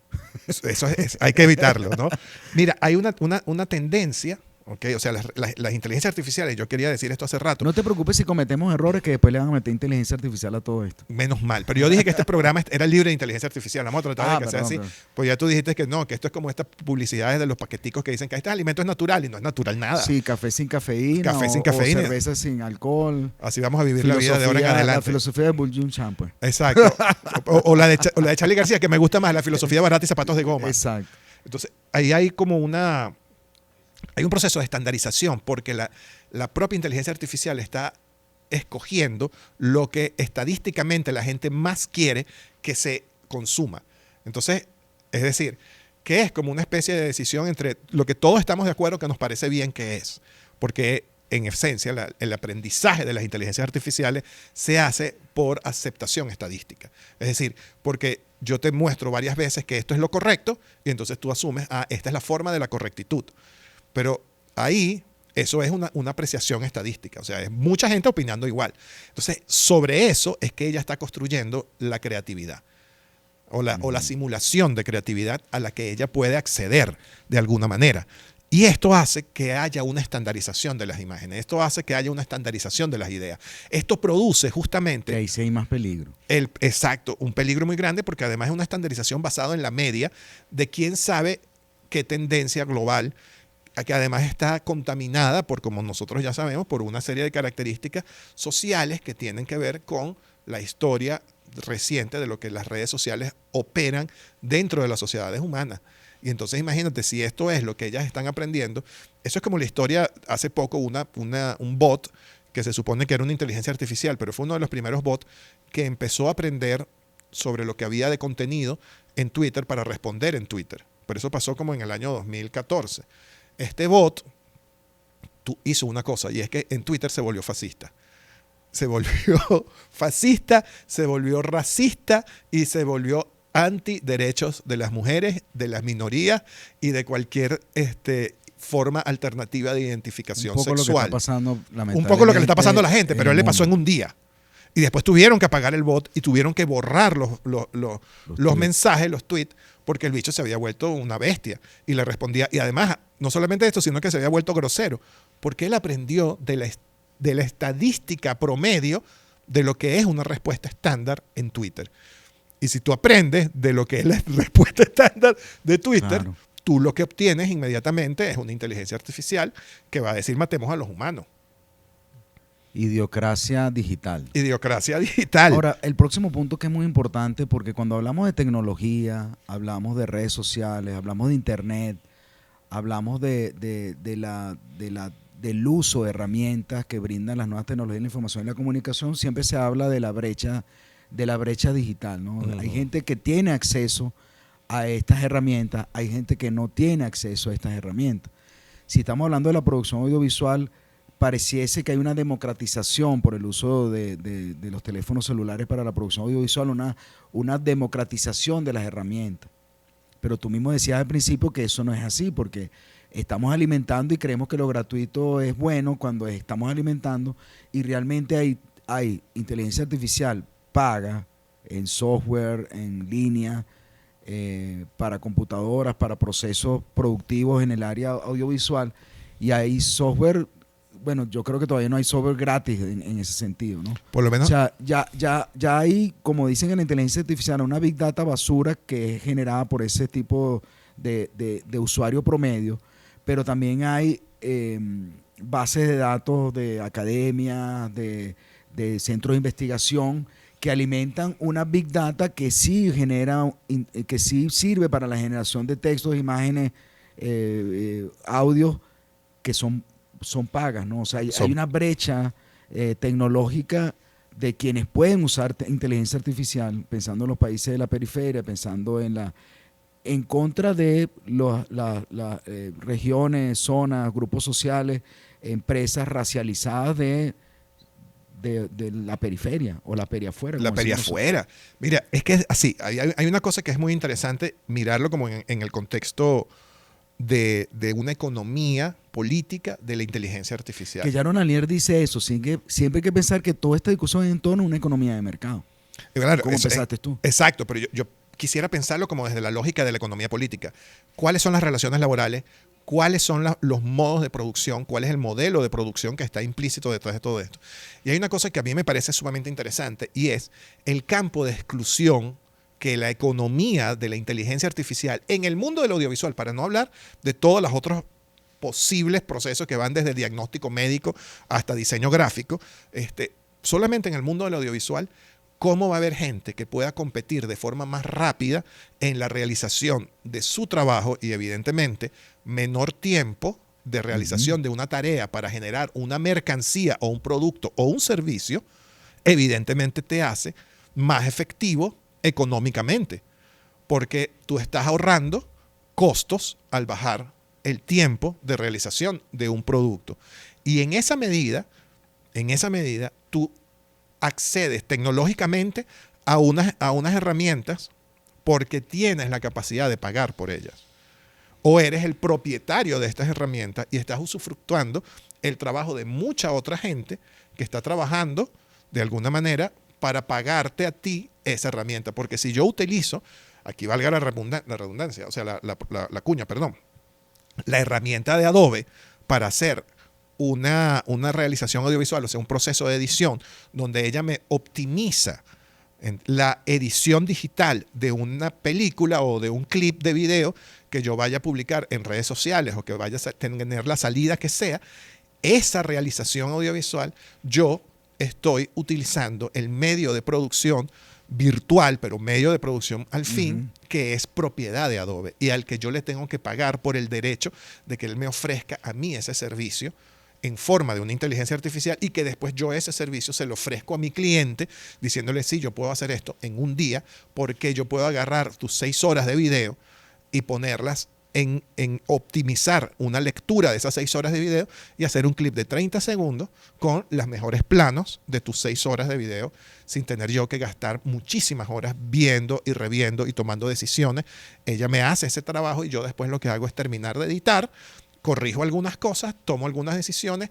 Eso hay que evitarlo, ¿no? Mira, hay una tendencia. Okay, o sea, las inteligencias artificiales, yo quería decir esto hace rato. No te preocupes si cometemos errores que después le van a meter inteligencia artificial a todo esto. Menos mal. Pero yo dije que este programa era libre de inteligencia artificial. Vamos a tratar de que sea así. Pues ya tú dijiste que no, que esto es como estas publicidades de los paqueticos que dicen que este alimento es natural y no es natural nada. Sí, café sin cafeína. Café sin cafeína. O cerveza sin alcohol. Así vamos a vivir la vida de ahora en adelante. La filosofía de Buljun Champ. Exacto. o la de Charlie García, que me gusta más, la filosofía barata y zapatos de goma. Exacto. Entonces, ahí hay como hay un proceso de estandarización porque la propia inteligencia artificial está escogiendo lo que estadísticamente la gente más quiere que se consuma. Entonces, es decir, que es como una especie de decisión entre lo que todos estamos de acuerdo que nos parece bien que es. Porque en esencia el aprendizaje de las inteligencias artificiales se hace por aceptación estadística. Es decir, porque yo te muestro varias veces que esto es lo correcto y entonces tú asumes, esta es la forma de la correctitud. Pero ahí eso es una apreciación estadística, o sea, es mucha gente opinando igual. Entonces, sobre eso es que ella está construyendo la creatividad o la simulación de creatividad a la que ella puede acceder de alguna manera. Y esto hace que haya una estandarización de las imágenes, esto hace que haya una estandarización de las ideas. Esto produce justamente... Que ahí sí hay más peligro. Exacto, un peligro muy grande porque además es una estandarización basada en la media de quién sabe qué tendencia global, que además está contaminada por, como nosotros ya sabemos, por una serie de características sociales que tienen que ver con la historia reciente de lo que las redes sociales operan dentro de las sociedades humanas. Y entonces imagínate, si esto es lo que ellas están aprendiendo, eso es como la historia, hace poco un bot que se supone que era una inteligencia artificial, pero fue uno de los primeros bots que empezó a aprender sobre lo que había de contenido en Twitter para responder en Twitter. Pero eso pasó como en el año 2014. Este bot hizo una cosa, y es que en Twitter se volvió fascista. Se volvió fascista, se volvió racista y se volvió antiderechos de las mujeres, de las minorías y de cualquier forma alternativa de identificación sexual. Un poco lo que le está pasando a la gente, pero a él le pasó en un día. Y después tuvieron que apagar el bot y tuvieron que borrar los mensajes, los tweets, porque el bicho se había vuelto una bestia. Y le respondía, y además, no solamente esto, sino que se había vuelto grosero, porque él aprendió de la estadística promedio de lo que es una respuesta estándar en Twitter. Y si tú aprendes de lo que es la respuesta estándar de Twitter, Claro. tú lo que obtienes inmediatamente es una inteligencia artificial que va a decir matemos a los humanos. Idiocracia digital. Idiocracia digital. Ahora, el próximo punto que es muy importante, porque cuando hablamos de tecnología, hablamos de redes sociales, hablamos de internet, hablamos del uso de herramientas que brindan las nuevas tecnologías de la información y la comunicación, siempre se habla de la brecha digital, ¿no? Hay gente que tiene acceso a estas herramientas, hay gente que no tiene acceso a estas herramientas. Si estamos hablando de la producción audiovisual, pareciese que hay una democratización por el uso de los teléfonos celulares para la producción audiovisual, una democratización de las herramientas. Pero tú mismo decías al principio que eso no es así, porque estamos alimentando y creemos que lo gratuito es bueno cuando estamos alimentando, y realmente hay inteligencia artificial paga en software, en línea, para computadoras, para procesos productivos en el área audiovisual, y hay software. Bueno, yo creo que todavía no hay software gratis en ese sentido, ¿no? Por lo menos. O sea, ya hay, como dicen en la inteligencia artificial, una big data basura que es generada por ese tipo de usuario promedio, pero también hay bases de datos de academias, de centros de investigación que alimentan una big data que sí genera, que sí sirve para la generación de textos, imágenes, audios que son pagas, ¿no? O sea, hay una brecha tecnológica de quienes pueden usar inteligencia artificial, pensando en los países de la periferia, pensando en contra de las regiones, zonas, grupos sociales, empresas racializadas de la periferia o la periafuera. La periafuera. Mira, es que es así, hay una cosa que es muy interesante mirarlo como en el contexto de una economía política de la inteligencia artificial. Que Jaron Lanier dice eso, siempre hay que pensar que toda esta discusión es en torno a una economía de mercado. Claro, ¿Cómo pensaste tú? Exacto, pero yo quisiera pensarlo como desde la lógica de la economía política. ¿Cuáles son las relaciones laborales? ¿Cuáles son los modos de producción? ¿Cuál es el modelo de producción que está implícito detrás de todo esto? Y hay una cosa que a mí me parece sumamente interesante, y es el campo de exclusión que la economía de la inteligencia artificial en el mundo del audiovisual, para no hablar de todos los otros posibles procesos que van desde diagnóstico médico hasta diseño gráfico, solamente en el mundo del audiovisual, cómo va a haber gente que pueda competir de forma más rápida en la realización de su trabajo y evidentemente menor tiempo de realización de una tarea para generar una mercancía o un producto o un servicio, evidentemente te hace más efectivo económicamente, porque tú estás ahorrando costos al bajar el tiempo de realización de un producto. Y en esa medida, tú accedes tecnológicamente a unas herramientas porque tienes la capacidad de pagar por ellas. O eres el propietario de estas herramientas y estás usufructuando el trabajo de mucha otra gente que está trabajando de alguna manera para pagarte a ti esa herramienta. Porque si yo utilizo, aquí valga la redundancia, o sea, la cuña, perdón, la herramienta de Adobe para hacer una realización audiovisual, o sea, un proceso de edición donde ella me optimiza la edición digital de una película o de un clip de video que yo vaya a publicar en redes sociales o que vaya a tener la salida que sea, esa realización audiovisual, yo estoy utilizando el medio de producción virtual, pero medio de producción al fin, que es propiedad de Adobe y al que yo le tengo que pagar por el derecho de que él me ofrezca a mí ese servicio en forma de una inteligencia artificial y que después yo ese servicio se lo ofrezco a mi cliente diciéndole, sí, yo puedo hacer esto en un día porque yo puedo agarrar tus 6 horas de video y ponerlas en optimizar una lectura de esas 6 horas de video y hacer un clip de 30 segundos con los mejores planos de tus 6 horas de video sin tener yo que gastar muchísimas horas viendo y reviendo y tomando decisiones. Ella me hace ese trabajo y yo después lo que hago es terminar de editar, corrijo algunas cosas, tomo algunas decisiones,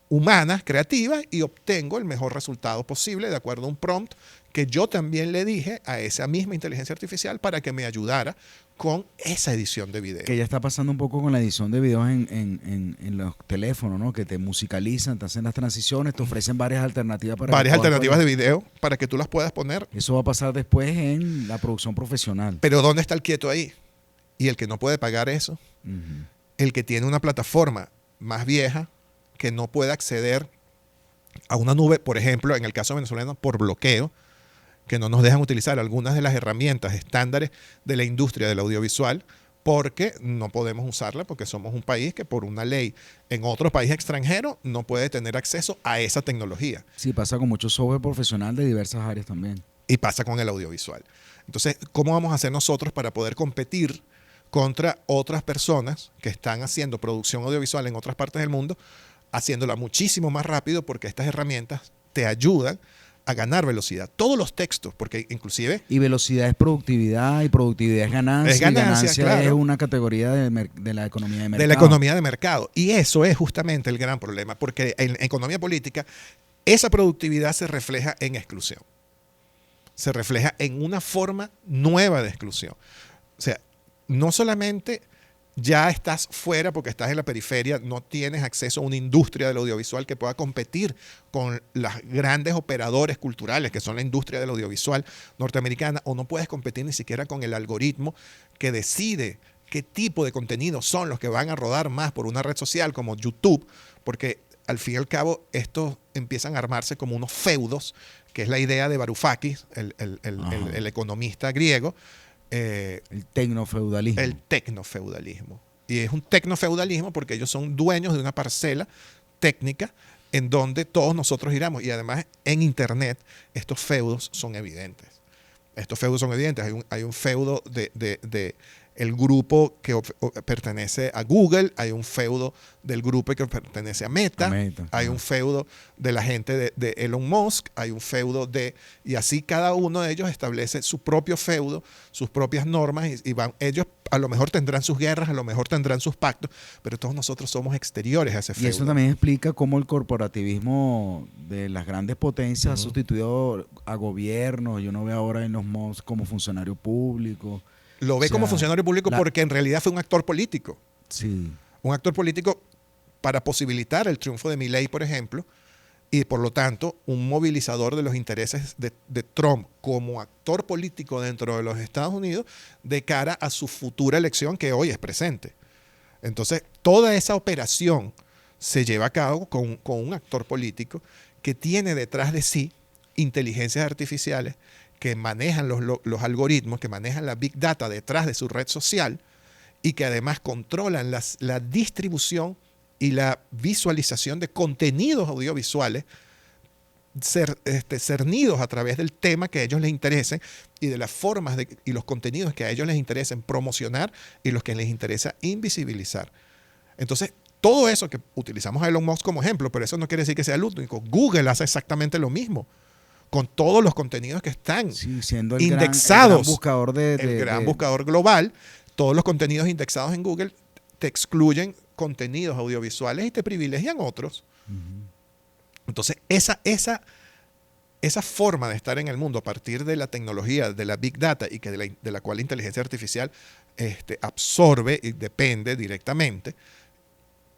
humanas, creativas, y obtengo el mejor resultado posible de acuerdo a un prompt que yo también le dije a esa misma inteligencia artificial para que me ayudara con esa edición de video. Que ya está pasando un poco con la edición de videos en los teléfonos, ¿no? Que te musicalizan, te hacen las transiciones, te ofrecen varias alternativas para Varias alternativas de video para que tú las puedas poner. Eso va a pasar después en la producción profesional. Pero ¿dónde está el quieto ahí? Y el que no puede pagar eso, el que tiene una plataforma más vieja, que no puede acceder a una nube, por ejemplo, en el caso venezolano, por bloqueo, que no nos dejan utilizar algunas de las herramientas estándares de la industria del audiovisual, porque no podemos usarla, porque somos un país que por una ley en otro país extranjero no puede tener acceso a esa tecnología. Sí, pasa con mucho software profesional de diversas áreas también. Y pasa con el audiovisual. Entonces, ¿cómo vamos a hacer nosotros para poder competir contra otras personas que están haciendo producción audiovisual en otras partes del mundo, haciéndola muchísimo más rápido, porque estas herramientas te ayudan a ganar velocidad? Todos los textos, porque inclusive... Y velocidad es productividad, y productividad es ganancia. Es ganancia, claro. Es una categoría de la economía de mercado. De la economía de mercado. Y eso es justamente el gran problema, porque en economía política esa productividad se refleja en exclusión. Se refleja en una forma nueva de exclusión. O sea, no solamente ya estás fuera porque estás en la periferia, no tienes acceso a una industria del audiovisual que pueda competir con los grandes operadores culturales que son la industria del audiovisual norteamericana, o no puedes competir ni siquiera con el algoritmo que decide qué tipo de contenidos son los que van a rodar más por una red social como YouTube, porque al fin y al cabo estos empiezan a armarse como unos feudos, que es la idea de Varoufakis, el economista griego. El tecnofeudalismo. El tecnofeudalismo. Y es un tecnofeudalismo porque ellos son dueños de una parcela técnica en donde todos nosotros giramos. Y además en Internet estos feudos son evidentes. Estos feudos son evidentes. Hay un feudo de el grupo que pertenece a Google, hay un feudo del grupo que pertenece a Meta, hay un feudo de la gente de Elon Musk, hay un feudo y así cada uno de ellos establece su propio feudo, sus propias normas, y ellos a lo mejor tendrán sus guerras, a lo mejor tendrán sus pactos, pero todos nosotros somos exteriores a ese feudo. Y eso también explica cómo el corporativismo de las grandes potencias ha sustituido a gobiernos. Yo no veo ahora a Elon Musk como funcionario público. Lo ve como funcionario público porque en realidad fue un actor político. Sí. Un actor político para posibilitar el triunfo de Milei, por ejemplo, y por lo tanto un movilizador de los intereses de Trump como actor político dentro de los Estados Unidos de cara a su futura elección, que hoy es presente. Entonces, toda esa operación se lleva a cabo con un actor político que tiene detrás de sí inteligencias artificiales que manejan los algoritmos, que manejan la Big Data detrás de su red social, y que además controlan la distribución y la visualización de contenidos audiovisuales cernidos a través del tema que a ellos les interesen y de las formas y los contenidos que a ellos les interesen promocionar y los que les interesa invisibilizar. Entonces, todo eso que utilizamos a Elon Musk como ejemplo, pero eso no quiere decir que sea el único. Google hace exactamente lo mismo con todos los contenidos que están siendo indexados. El gran buscador global. Todos los contenidos indexados en Google te excluyen contenidos audiovisuales y te privilegian otros. Entonces, esa forma de estar en el mundo a partir de la tecnología, de la Big Data, y que de la cual la inteligencia artificial absorbe y depende directamente,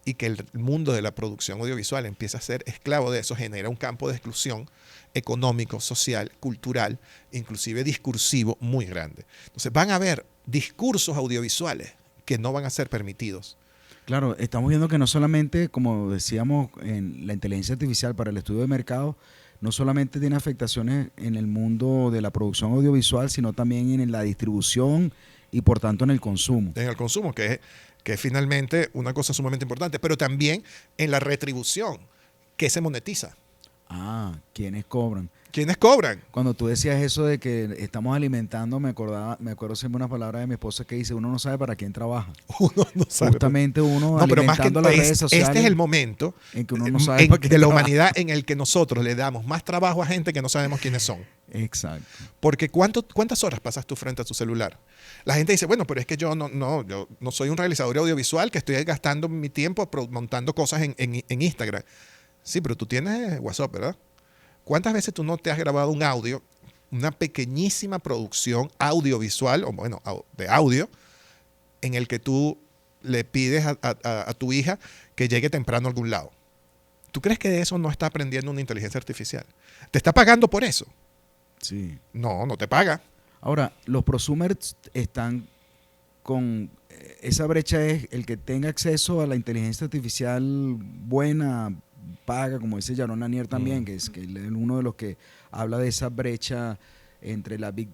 y que el mundo de la producción audiovisual empieza a ser esclavo de eso, genera un campo de exclusión económico, social, cultural, inclusive discursivo muy grande. Entonces van a haber discursos audiovisuales que no van a ser permitidos. Claro, estamos viendo que no solamente, como decíamos, en la inteligencia artificial para el estudio de mercado, no solamente tiene afectaciones en el mundo de la producción audiovisual, sino también en la distribución y por tanto en el consumo. En el consumo, que es finalmente una cosa sumamente importante, pero también en la retribución, que se monetiza. ¿Quiénes cobran? ¿Quiénes cobran? Cuando tú decías eso de que estamos alimentando, me acuerdo siempre una palabra de mi esposa que dice, uno no sabe para quién trabaja. Uno no sabe. Justamente uno no, pero alimentando más que las redes sociales. Este es el momento en que uno no sabe de la humanidad en el que nosotros le damos más trabajo a gente que no sabemos quiénes son. Exacto. Porque ¿cuántas horas pasas tú frente a tu celular? La gente dice, bueno, pero es que yo no soy un realizador audiovisual que estoy gastando mi tiempo montando cosas en Instagram. Sí, pero tú tienes WhatsApp, ¿verdad? ¿Cuántas veces tú no te has grabado un audio, una pequeñísima producción audiovisual, o bueno, de audio, en el que tú le pides a tu hija que llegue temprano a algún lado? ¿Tú crees que de eso no está aprendiendo una inteligencia artificial? ¿Te está pagando por eso? Sí. No, no te paga. Ahora, los prosumers están con esa brecha, es el que tenga acceso a la inteligencia artificial buena, paga, como dice Jaron Lanier también, que es uno de los que habla de esa brecha entre la big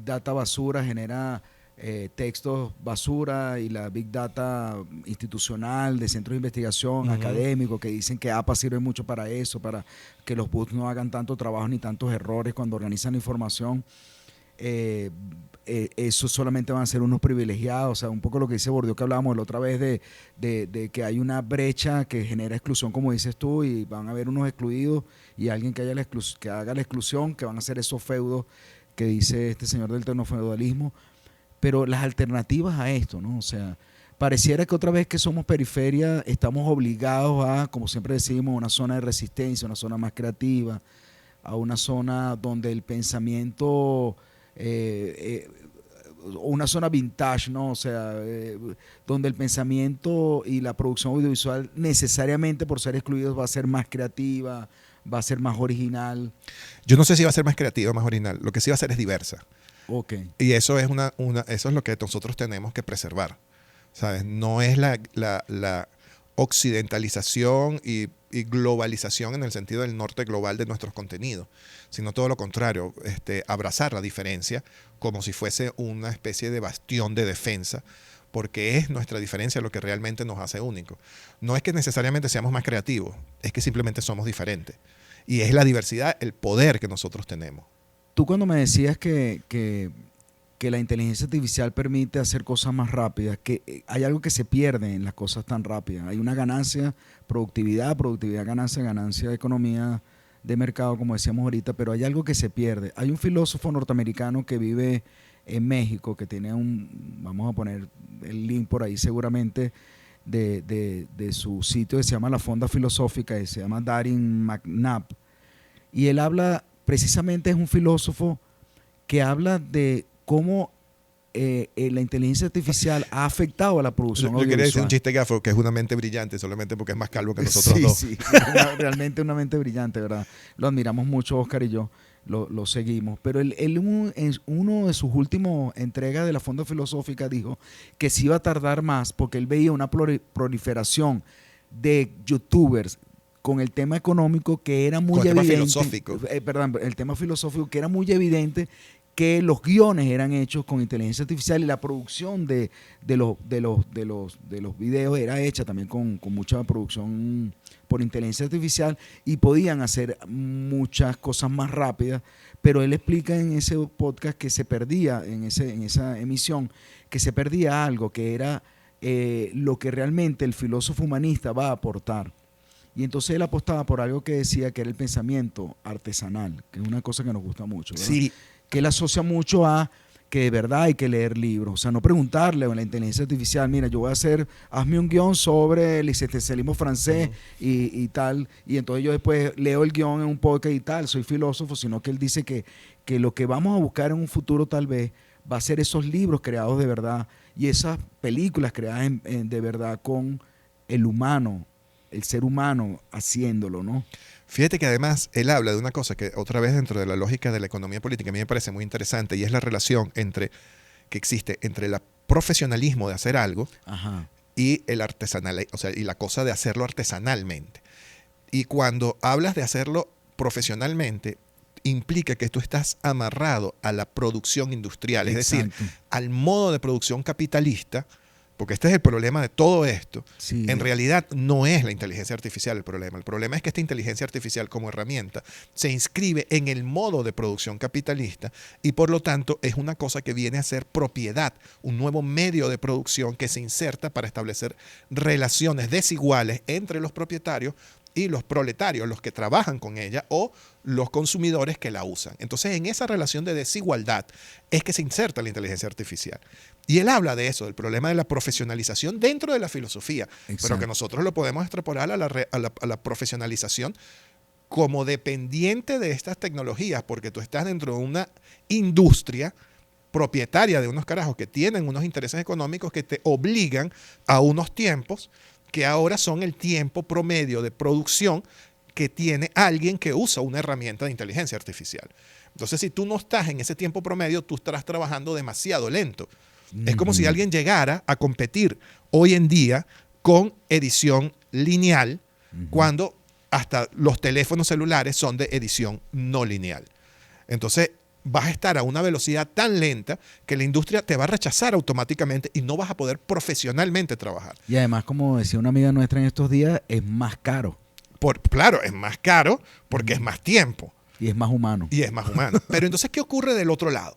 data basura, genera textos basura, y la big data institucional de centros de investigación, académicos, que dicen que APA sirve mucho para eso, para que los bots no hagan tanto trabajo ni tantos errores cuando organizan la información. Eso solamente van a ser unos privilegiados. O sea, un poco lo que dice Bourdieu, que hablábamos la otra vez de que hay una brecha que genera exclusión, como dices tú, y van a haber unos excluidos y alguien que haga la exclusión, que van a ser esos feudos que dice este señor del tecnofeudalismo. Pero las alternativas a esto, ¿no? O sea, pareciera que otra vez que somos periferia estamos obligados a, como siempre decimos, una zona de resistencia, una zona más creativa, a una zona donde el pensamiento, una zona vintage, ¿no? O sea, donde el pensamiento y la producción audiovisual necesariamente por ser excluidos va a ser más creativa, va a ser más original. Yo no sé si va a ser más creativa o más original. Lo que sí va a ser es diversa. Okay. Y eso es eso es lo que nosotros tenemos que preservar, ¿sabes? No es la occidentalización y globalización en el sentido del norte global de nuestros contenidos, sino todo lo contrario, abrazar la diferencia como si fuese una especie de bastión de defensa, porque es nuestra diferencia lo que realmente nos hace únicos. No es que necesariamente seamos más creativos, es que simplemente somos diferentes. Y es la diversidad, el poder que nosotros tenemos. Tú cuando me decías que la inteligencia artificial permite hacer cosas más rápidas, que hay algo que se pierde en las cosas tan rápidas. Hay una ganancia, productividad, ganancia de economía de mercado, como decíamos ahorita, pero hay algo que se pierde. Hay un filósofo norteamericano que vive en México, que tiene vamos a poner el link por ahí seguramente, de su sitio que se llama La Fonda Filosófica, y se llama Darin McNabb. Y él habla, precisamente es un filósofo que habla de cómo la inteligencia artificial ha afectado a la producción audiovisual. Yo quería decir un chiste gafo, que es una mente brillante, solamente porque es más calvo que nosotros dos. Sí, realmente una mente brillante, ¿verdad? Lo admiramos mucho, Oscar y yo, lo seguimos. Pero él en uno de sus últimos entregas de la Fonda Filosófica dijo que se iba a tardar más porque él veía una proliferación de youtubers con el tema económico que era muy evidente. El tema filosófico. El tema filosófico que era muy evidente, que los guiones eran hechos con inteligencia artificial y la producción de los videos era hecha también con mucha producción por inteligencia artificial, y podían hacer muchas cosas más rápidas. Pero él explica en ese podcast que se perdía, en esa emisión, que se perdía algo que era lo que realmente el filósofo humanista va a aportar. Y entonces él apostaba por algo que decía que era el pensamiento artesanal, que es una cosa que nos gusta mucho, ¿verdad? Sí. Que él asocia mucho a que de verdad hay que leer libros. O sea, no preguntarle a la inteligencia artificial, mira, yo voy a hazme un guión sobre el existencialismo francés y tal, y entonces yo después leo el guión en un podcast y tal, soy filósofo, sino que él dice que lo que vamos a buscar en un futuro tal vez va a ser esos libros creados de verdad y esas películas creadas de verdad con el humano, el ser humano haciéndolo, ¿no? Fíjate que además él habla de una cosa que otra vez dentro de la lógica de la economía política a mí me parece muy interesante, y es la relación que existe entre el profesionalismo de hacer algo y el artesanal, o sea, y la cosa de hacerlo artesanalmente. Y cuando hablas de hacerlo profesionalmente, implica que tú estás amarrado a la producción industrial, es decir, al modo de producción capitalista. Porque este es el problema de todo esto. Sí. En realidad no es la inteligencia artificial el problema. El problema es que esta inteligencia artificial como herramienta se inscribe en el modo de producción capitalista y por lo tanto es una cosa que viene a ser propiedad, un nuevo medio de producción que se inserta para establecer relaciones desiguales entre los propietarios y los proletarios, los que trabajan con ella, o los consumidores que la usan. Entonces, en esa relación de desigualdad es que se inserta la inteligencia artificial. Y él habla de eso, del problema de la profesionalización dentro de la filosofía, Exacto. pero que nosotros lo podemos extrapolar a la profesionalización como dependiente de estas tecnologías, porque tú estás dentro de una industria propietaria de unos carajos que tienen unos intereses económicos que te obligan a unos tiempos que ahora son el tiempo promedio de producción que tiene alguien que usa una herramienta de inteligencia artificial. Entonces, si tú no estás en ese tiempo promedio, tú estarás trabajando demasiado lento. Es como si alguien llegara a competir hoy en día con edición lineal, cuando hasta los teléfonos celulares son de edición no lineal. Entonces, vas a estar a una velocidad tan lenta que la industria te va a rechazar automáticamente y no vas a poder profesionalmente trabajar. Y además, como decía una amiga nuestra en estos días, es más caro. Claro, es más caro porque es más tiempo. Y es más humano. Y es más humano. Pero entonces, ¿qué ocurre del otro lado?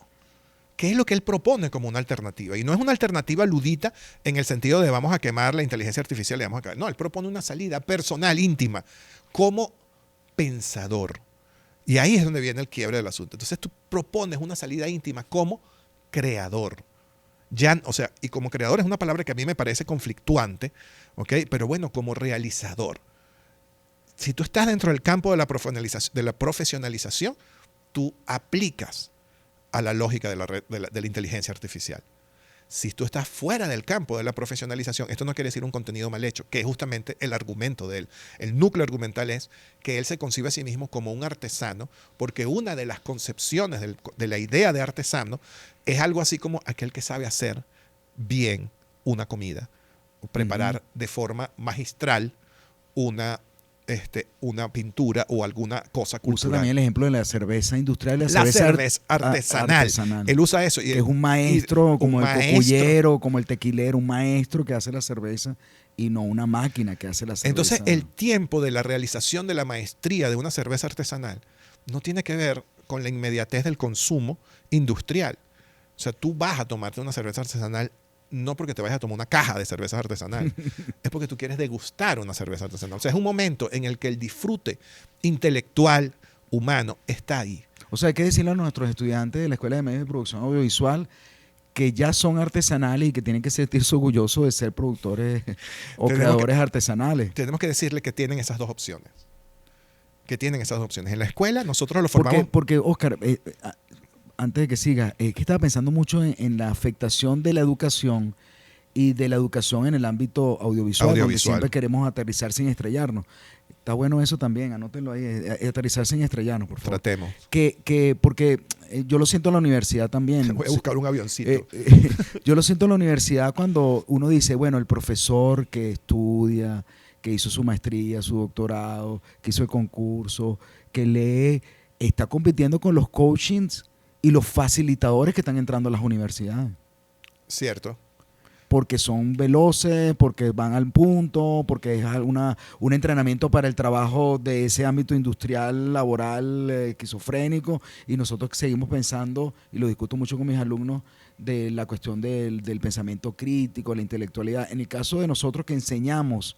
¿Qué es lo que él propone como una alternativa? Y no es una alternativa ludita en el sentido de vamos a quemar la inteligencia artificial y vamos a caer. No, él propone una salida personal, íntima, como pensador. Y ahí es donde viene el quiebre del asunto. Entonces tú propones una salida íntima como creador. O sea, y como creador es una palabra que a mí me parece conflictuante, ¿ok? Pero bueno, como realizador. Si tú estás dentro del campo de la profesionalización, tú aplicas a la lógica de la inteligencia artificial. Si tú estás fuera del campo de la profesionalización, esto no quiere decir un contenido mal hecho, que es justamente el argumento de él. El núcleo argumental es que él se concibe a sí mismo como un artesano, porque una de las concepciones de la idea de artesano es algo así como aquel que sabe hacer bien una comida, o preparar de forma magistral una pintura o alguna cosa cultural. Usa también el ejemplo de la cerveza industrial, la cerveza artesanal. Él usa eso. Que es un maestro, como el cocullero, como el tequilero, un maestro que hace la cerveza y no una máquina que hace la cerveza. Entonces, el tiempo de la realización de la maestría de una cerveza artesanal no tiene que ver con la inmediatez del consumo industrial. O sea, tú vas a tomarte una cerveza artesanal no porque te vayas a tomar una caja de cerveza artesanal, es porque tú quieres degustar una cerveza artesanal. O sea, es un momento en el que el disfrute intelectual, humano, está ahí. O sea, hay que decirle a nuestros estudiantes de la Escuela de Medios de Producción Audiovisual que ya son artesanales y que tienen que sentirse orgullosos de ser productores o creadores artesanales. Tenemos que decirle que tienen esas dos opciones. En la escuela nosotros lo formamos. Porque Oscar, antes de que siga, que estaba pensando mucho en la afectación de la educación y de la educación en el ámbito audiovisual. Donde siempre queremos aterrizar sin estrellarnos. Está bueno eso también, anótenlo ahí, aterrizar sin estrellarnos, por favor. Tratemos. Porque yo lo siento en la universidad también. Voy a buscar un avioncito. Yo lo siento en la universidad cuando uno dice, bueno, el profesor que estudia, que hizo su maestría, su doctorado, que hizo el concurso, que lee, está compitiendo con los coachings y los facilitadores que están entrando a las universidades. Cierto. Porque son veloces, porque van al punto, porque es un entrenamiento para el trabajo de ese ámbito industrial, laboral, esquizofrénico, y nosotros seguimos pensando, y lo discuto mucho con mis alumnos, de la cuestión del pensamiento crítico, la intelectualidad. En el caso de nosotros que enseñamos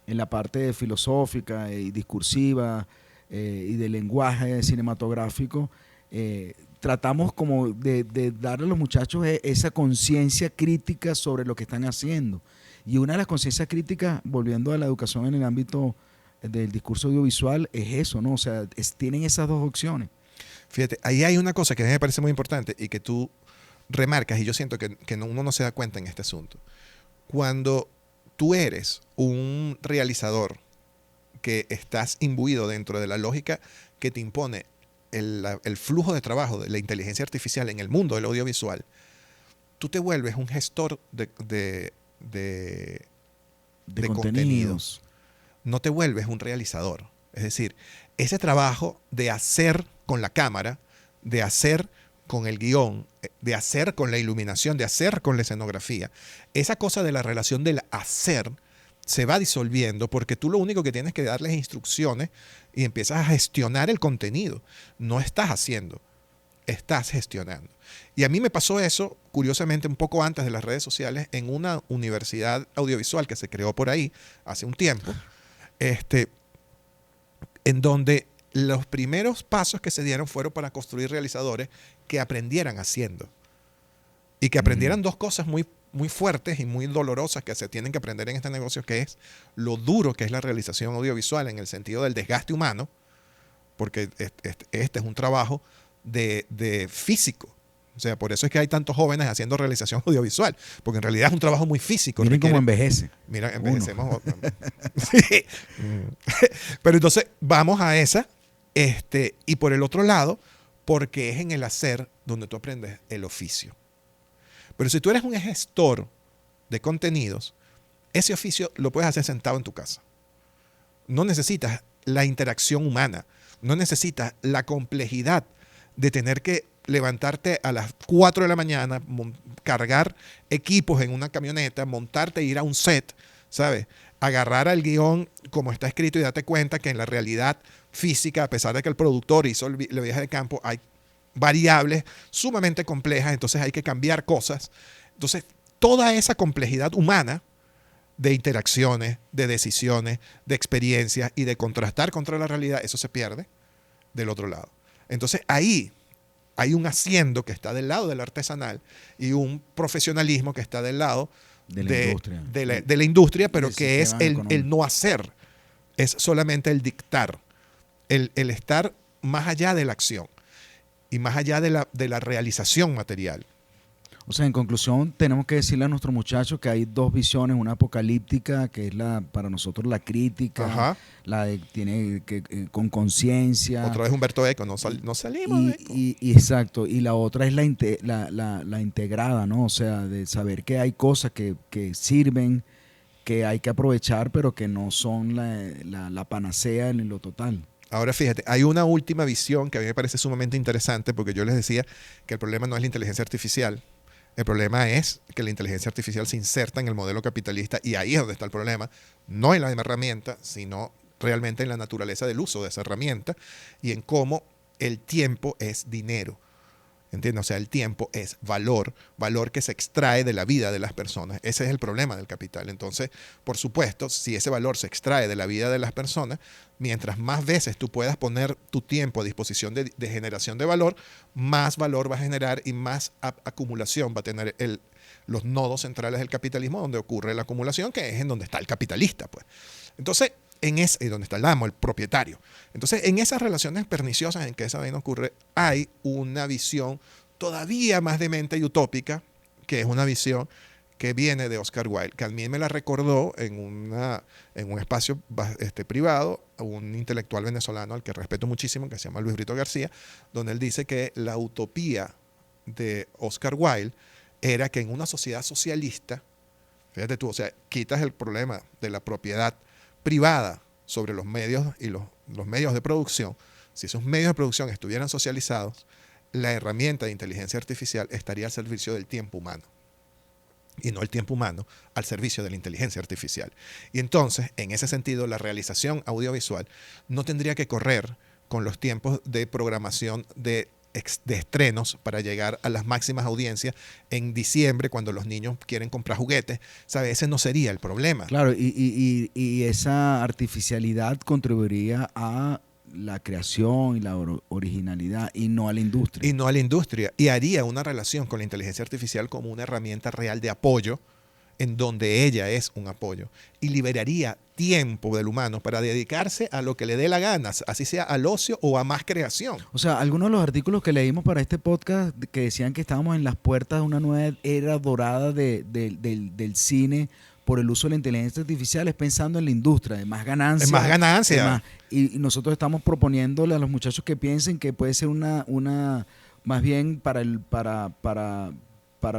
en la parte filosófica y discursiva y de lenguaje cinematográfico, tratamos como de darle a los muchachos esa conciencia crítica sobre lo que están haciendo. Y una de las conciencias críticas, volviendo a la educación en el ámbito del discurso audiovisual, es eso, ¿no? O sea, tienen esas dos opciones. Fíjate, ahí hay una cosa que a mí me parece muy importante y que tú remarcas, y yo siento que uno no se da cuenta en este asunto. Cuando tú eres un realizador que estás imbuido dentro de la lógica que te impone el flujo de trabajo de la inteligencia artificial en el mundo del audiovisual, tú te vuelves un gestor de contenidos. No te vuelves un realizador. Es decir, ese trabajo de hacer con la cámara, de hacer con el guión, de hacer con la iluminación, de hacer con la escenografía, esa cosa de la relación del hacer se va disolviendo porque tú lo único que tienes que darles instrucciones y empiezas a gestionar el contenido. No estás haciendo, estás gestionando. Y a mí me pasó eso, curiosamente, un poco antes de las redes sociales, en una universidad audiovisual que se creó por ahí hace un tiempo, en donde los primeros pasos que se dieron fueron para construir realizadores que aprendieran haciendo. Y que aprendieran dos cosas muy, muy fuertes y muy dolorosas que se tienen que aprender en este negocio, que es lo duro que es la realización audiovisual en el sentido del desgaste humano, porque este es un trabajo de físico. O sea, por eso es que hay tantos jóvenes haciendo realización audiovisual, porque en realidad es un trabajo muy físico. Miren cómo envejece. Mira, envejecemos. Sí. Pero entonces vamos a esa, y por el otro lado, porque es en el hacer donde tú aprendes el oficio. Pero si tú eres un gestor de contenidos, ese oficio lo puedes hacer sentado en tu casa. No necesitas la interacción humana, no necesitas la complejidad de tener que levantarte a las 4 de la mañana, cargar equipos en una camioneta, montarte e ir a un set, ¿sabes? Agarrar al guión como está escrito y darte cuenta que en la realidad física, a pesar de que el productor hizo el viaje de campo, hay variables sumamente complejas, entonces hay que cambiar cosas. Entonces, toda esa complejidad humana de interacciones, de decisiones, de experiencias y de contrastar contra la realidad, eso se pierde del otro lado. Entonces, ahí hay un haciendo que está del lado del artesanal y un profesionalismo que está del lado de la industria, pero que es el no hacer, es solamente el dictar, el estar más allá de la acción y más allá de la realización material. O sea, en conclusión, tenemos que decirle a nuestros muchachos que hay dos visiones, una apocalíptica, que es para nosotros la crítica, Ajá. la de tiene que con conciencia. Otra vez Humberto Eco, no salimos. Y exacto, y la otra es la integrada, ¿no? O sea, de saber que hay cosas que sirven, que hay que aprovechar, pero que no son la panacea en lo total. Ahora fíjate, hay una última visión que a mí me parece sumamente interesante, porque yo les decía que el problema no es la inteligencia artificial. El problema es que la inteligencia artificial se inserta en el modelo capitalista y ahí es donde está el problema, no en la herramienta, sino realmente en la naturaleza del uso de esa herramienta y en cómo el tiempo es dinero. ¿Entiendes? O sea, el tiempo es valor que se extrae de la vida de las personas. Ese es el problema del capital. Entonces, por supuesto, si ese valor se extrae de la vida de las personas, mientras más veces tú puedas poner tu tiempo a disposición de generación de valor, más valor va a generar y más acumulación va a tener los nodos centrales del capitalismo donde ocurre la acumulación, que es en donde está el capitalista, pues. Entonces, y donde está el amo, el propietario. Entonces, en esas relaciones perniciosas en que esa vaina ocurre, hay una visión todavía más demente y utópica, que es una visión que viene de Oscar Wilde, que a mí me la recordó en un espacio privado, un intelectual venezolano al que respeto muchísimo, que se llama Luis Brito García, donde él dice que la utopía de Oscar Wilde era que en una sociedad socialista, fíjate tú, o sea, quitas el problema de la propiedad privada sobre los medios y los medios de producción. Si esos medios de producción estuvieran socializados, la herramienta de inteligencia artificial estaría al servicio del tiempo humano y no el tiempo humano al servicio de la inteligencia artificial. Y entonces, en ese sentido, la realización audiovisual no tendría que correr con los tiempos de programación de estrenos para llegar a las máximas audiencias en diciembre cuando los niños quieren comprar juguetes, ¿sabes? Ese no sería el problema. Claro, y esa artificialidad contribuiría a la creación y la originalidad y no a la industria. Y no a la industria. Y haría una relación con la inteligencia artificial como una herramienta real de apoyo en donde ella es un apoyo y liberaría tiempo del humano para dedicarse a lo que le dé la gana, así sea al ocio o a más creación. O sea, algunos de los artículos que leímos para este podcast que decían que estábamos en las puertas de una nueva era dorada del cine por el uso de la inteligencia artificial, es pensando en la industria, de más ganancia. Es más ganancia. Y nosotros estamos proponiéndole a los muchachos que piensen que puede ser una más bien para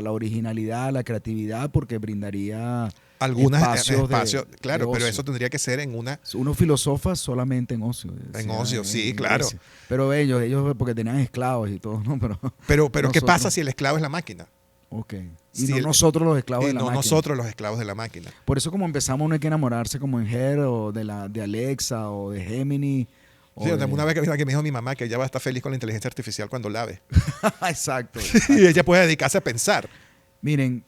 la originalidad, la creatividad, porque brindaría algunos espacios claro, de pero ocio. Eso tendría que ser en una... Uno filosofa solamente en ocio. En ocio, sí, claro. Pero ellos porque tenían esclavos y todo, ¿no? Pero ¿qué pasa si el esclavo es la máquina? Ok. Y no nosotros los esclavos de la máquina. Nosotros los esclavos de la máquina. Por eso como empezamos no hay que enamorarse como en Her o de Alexa o de Gemini. Sí, una vez que me dijo mi mamá que ella va a estar feliz con la inteligencia artificial cuando lave. Exacto. Y ella puede dedicarse a pensar. Miren,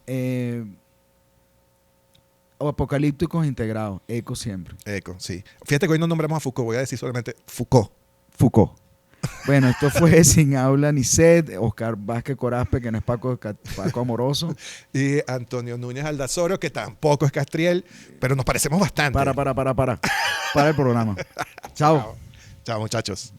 apocalípticos integrados, eco siempre. Eco, sí. Fíjate que hoy no nombramos a Foucault, voy a decir solamente Foucault. Foucault. Bueno, esto fue Sin Habla ni Sed, Oscar Vázquez Corazpe, que no es Paco Amoroso. Y Antonio Núñez Aldazoro, que tampoco es Castriel, pero nos parecemos bastante. Para el programa. Chao. Chao, muchachos.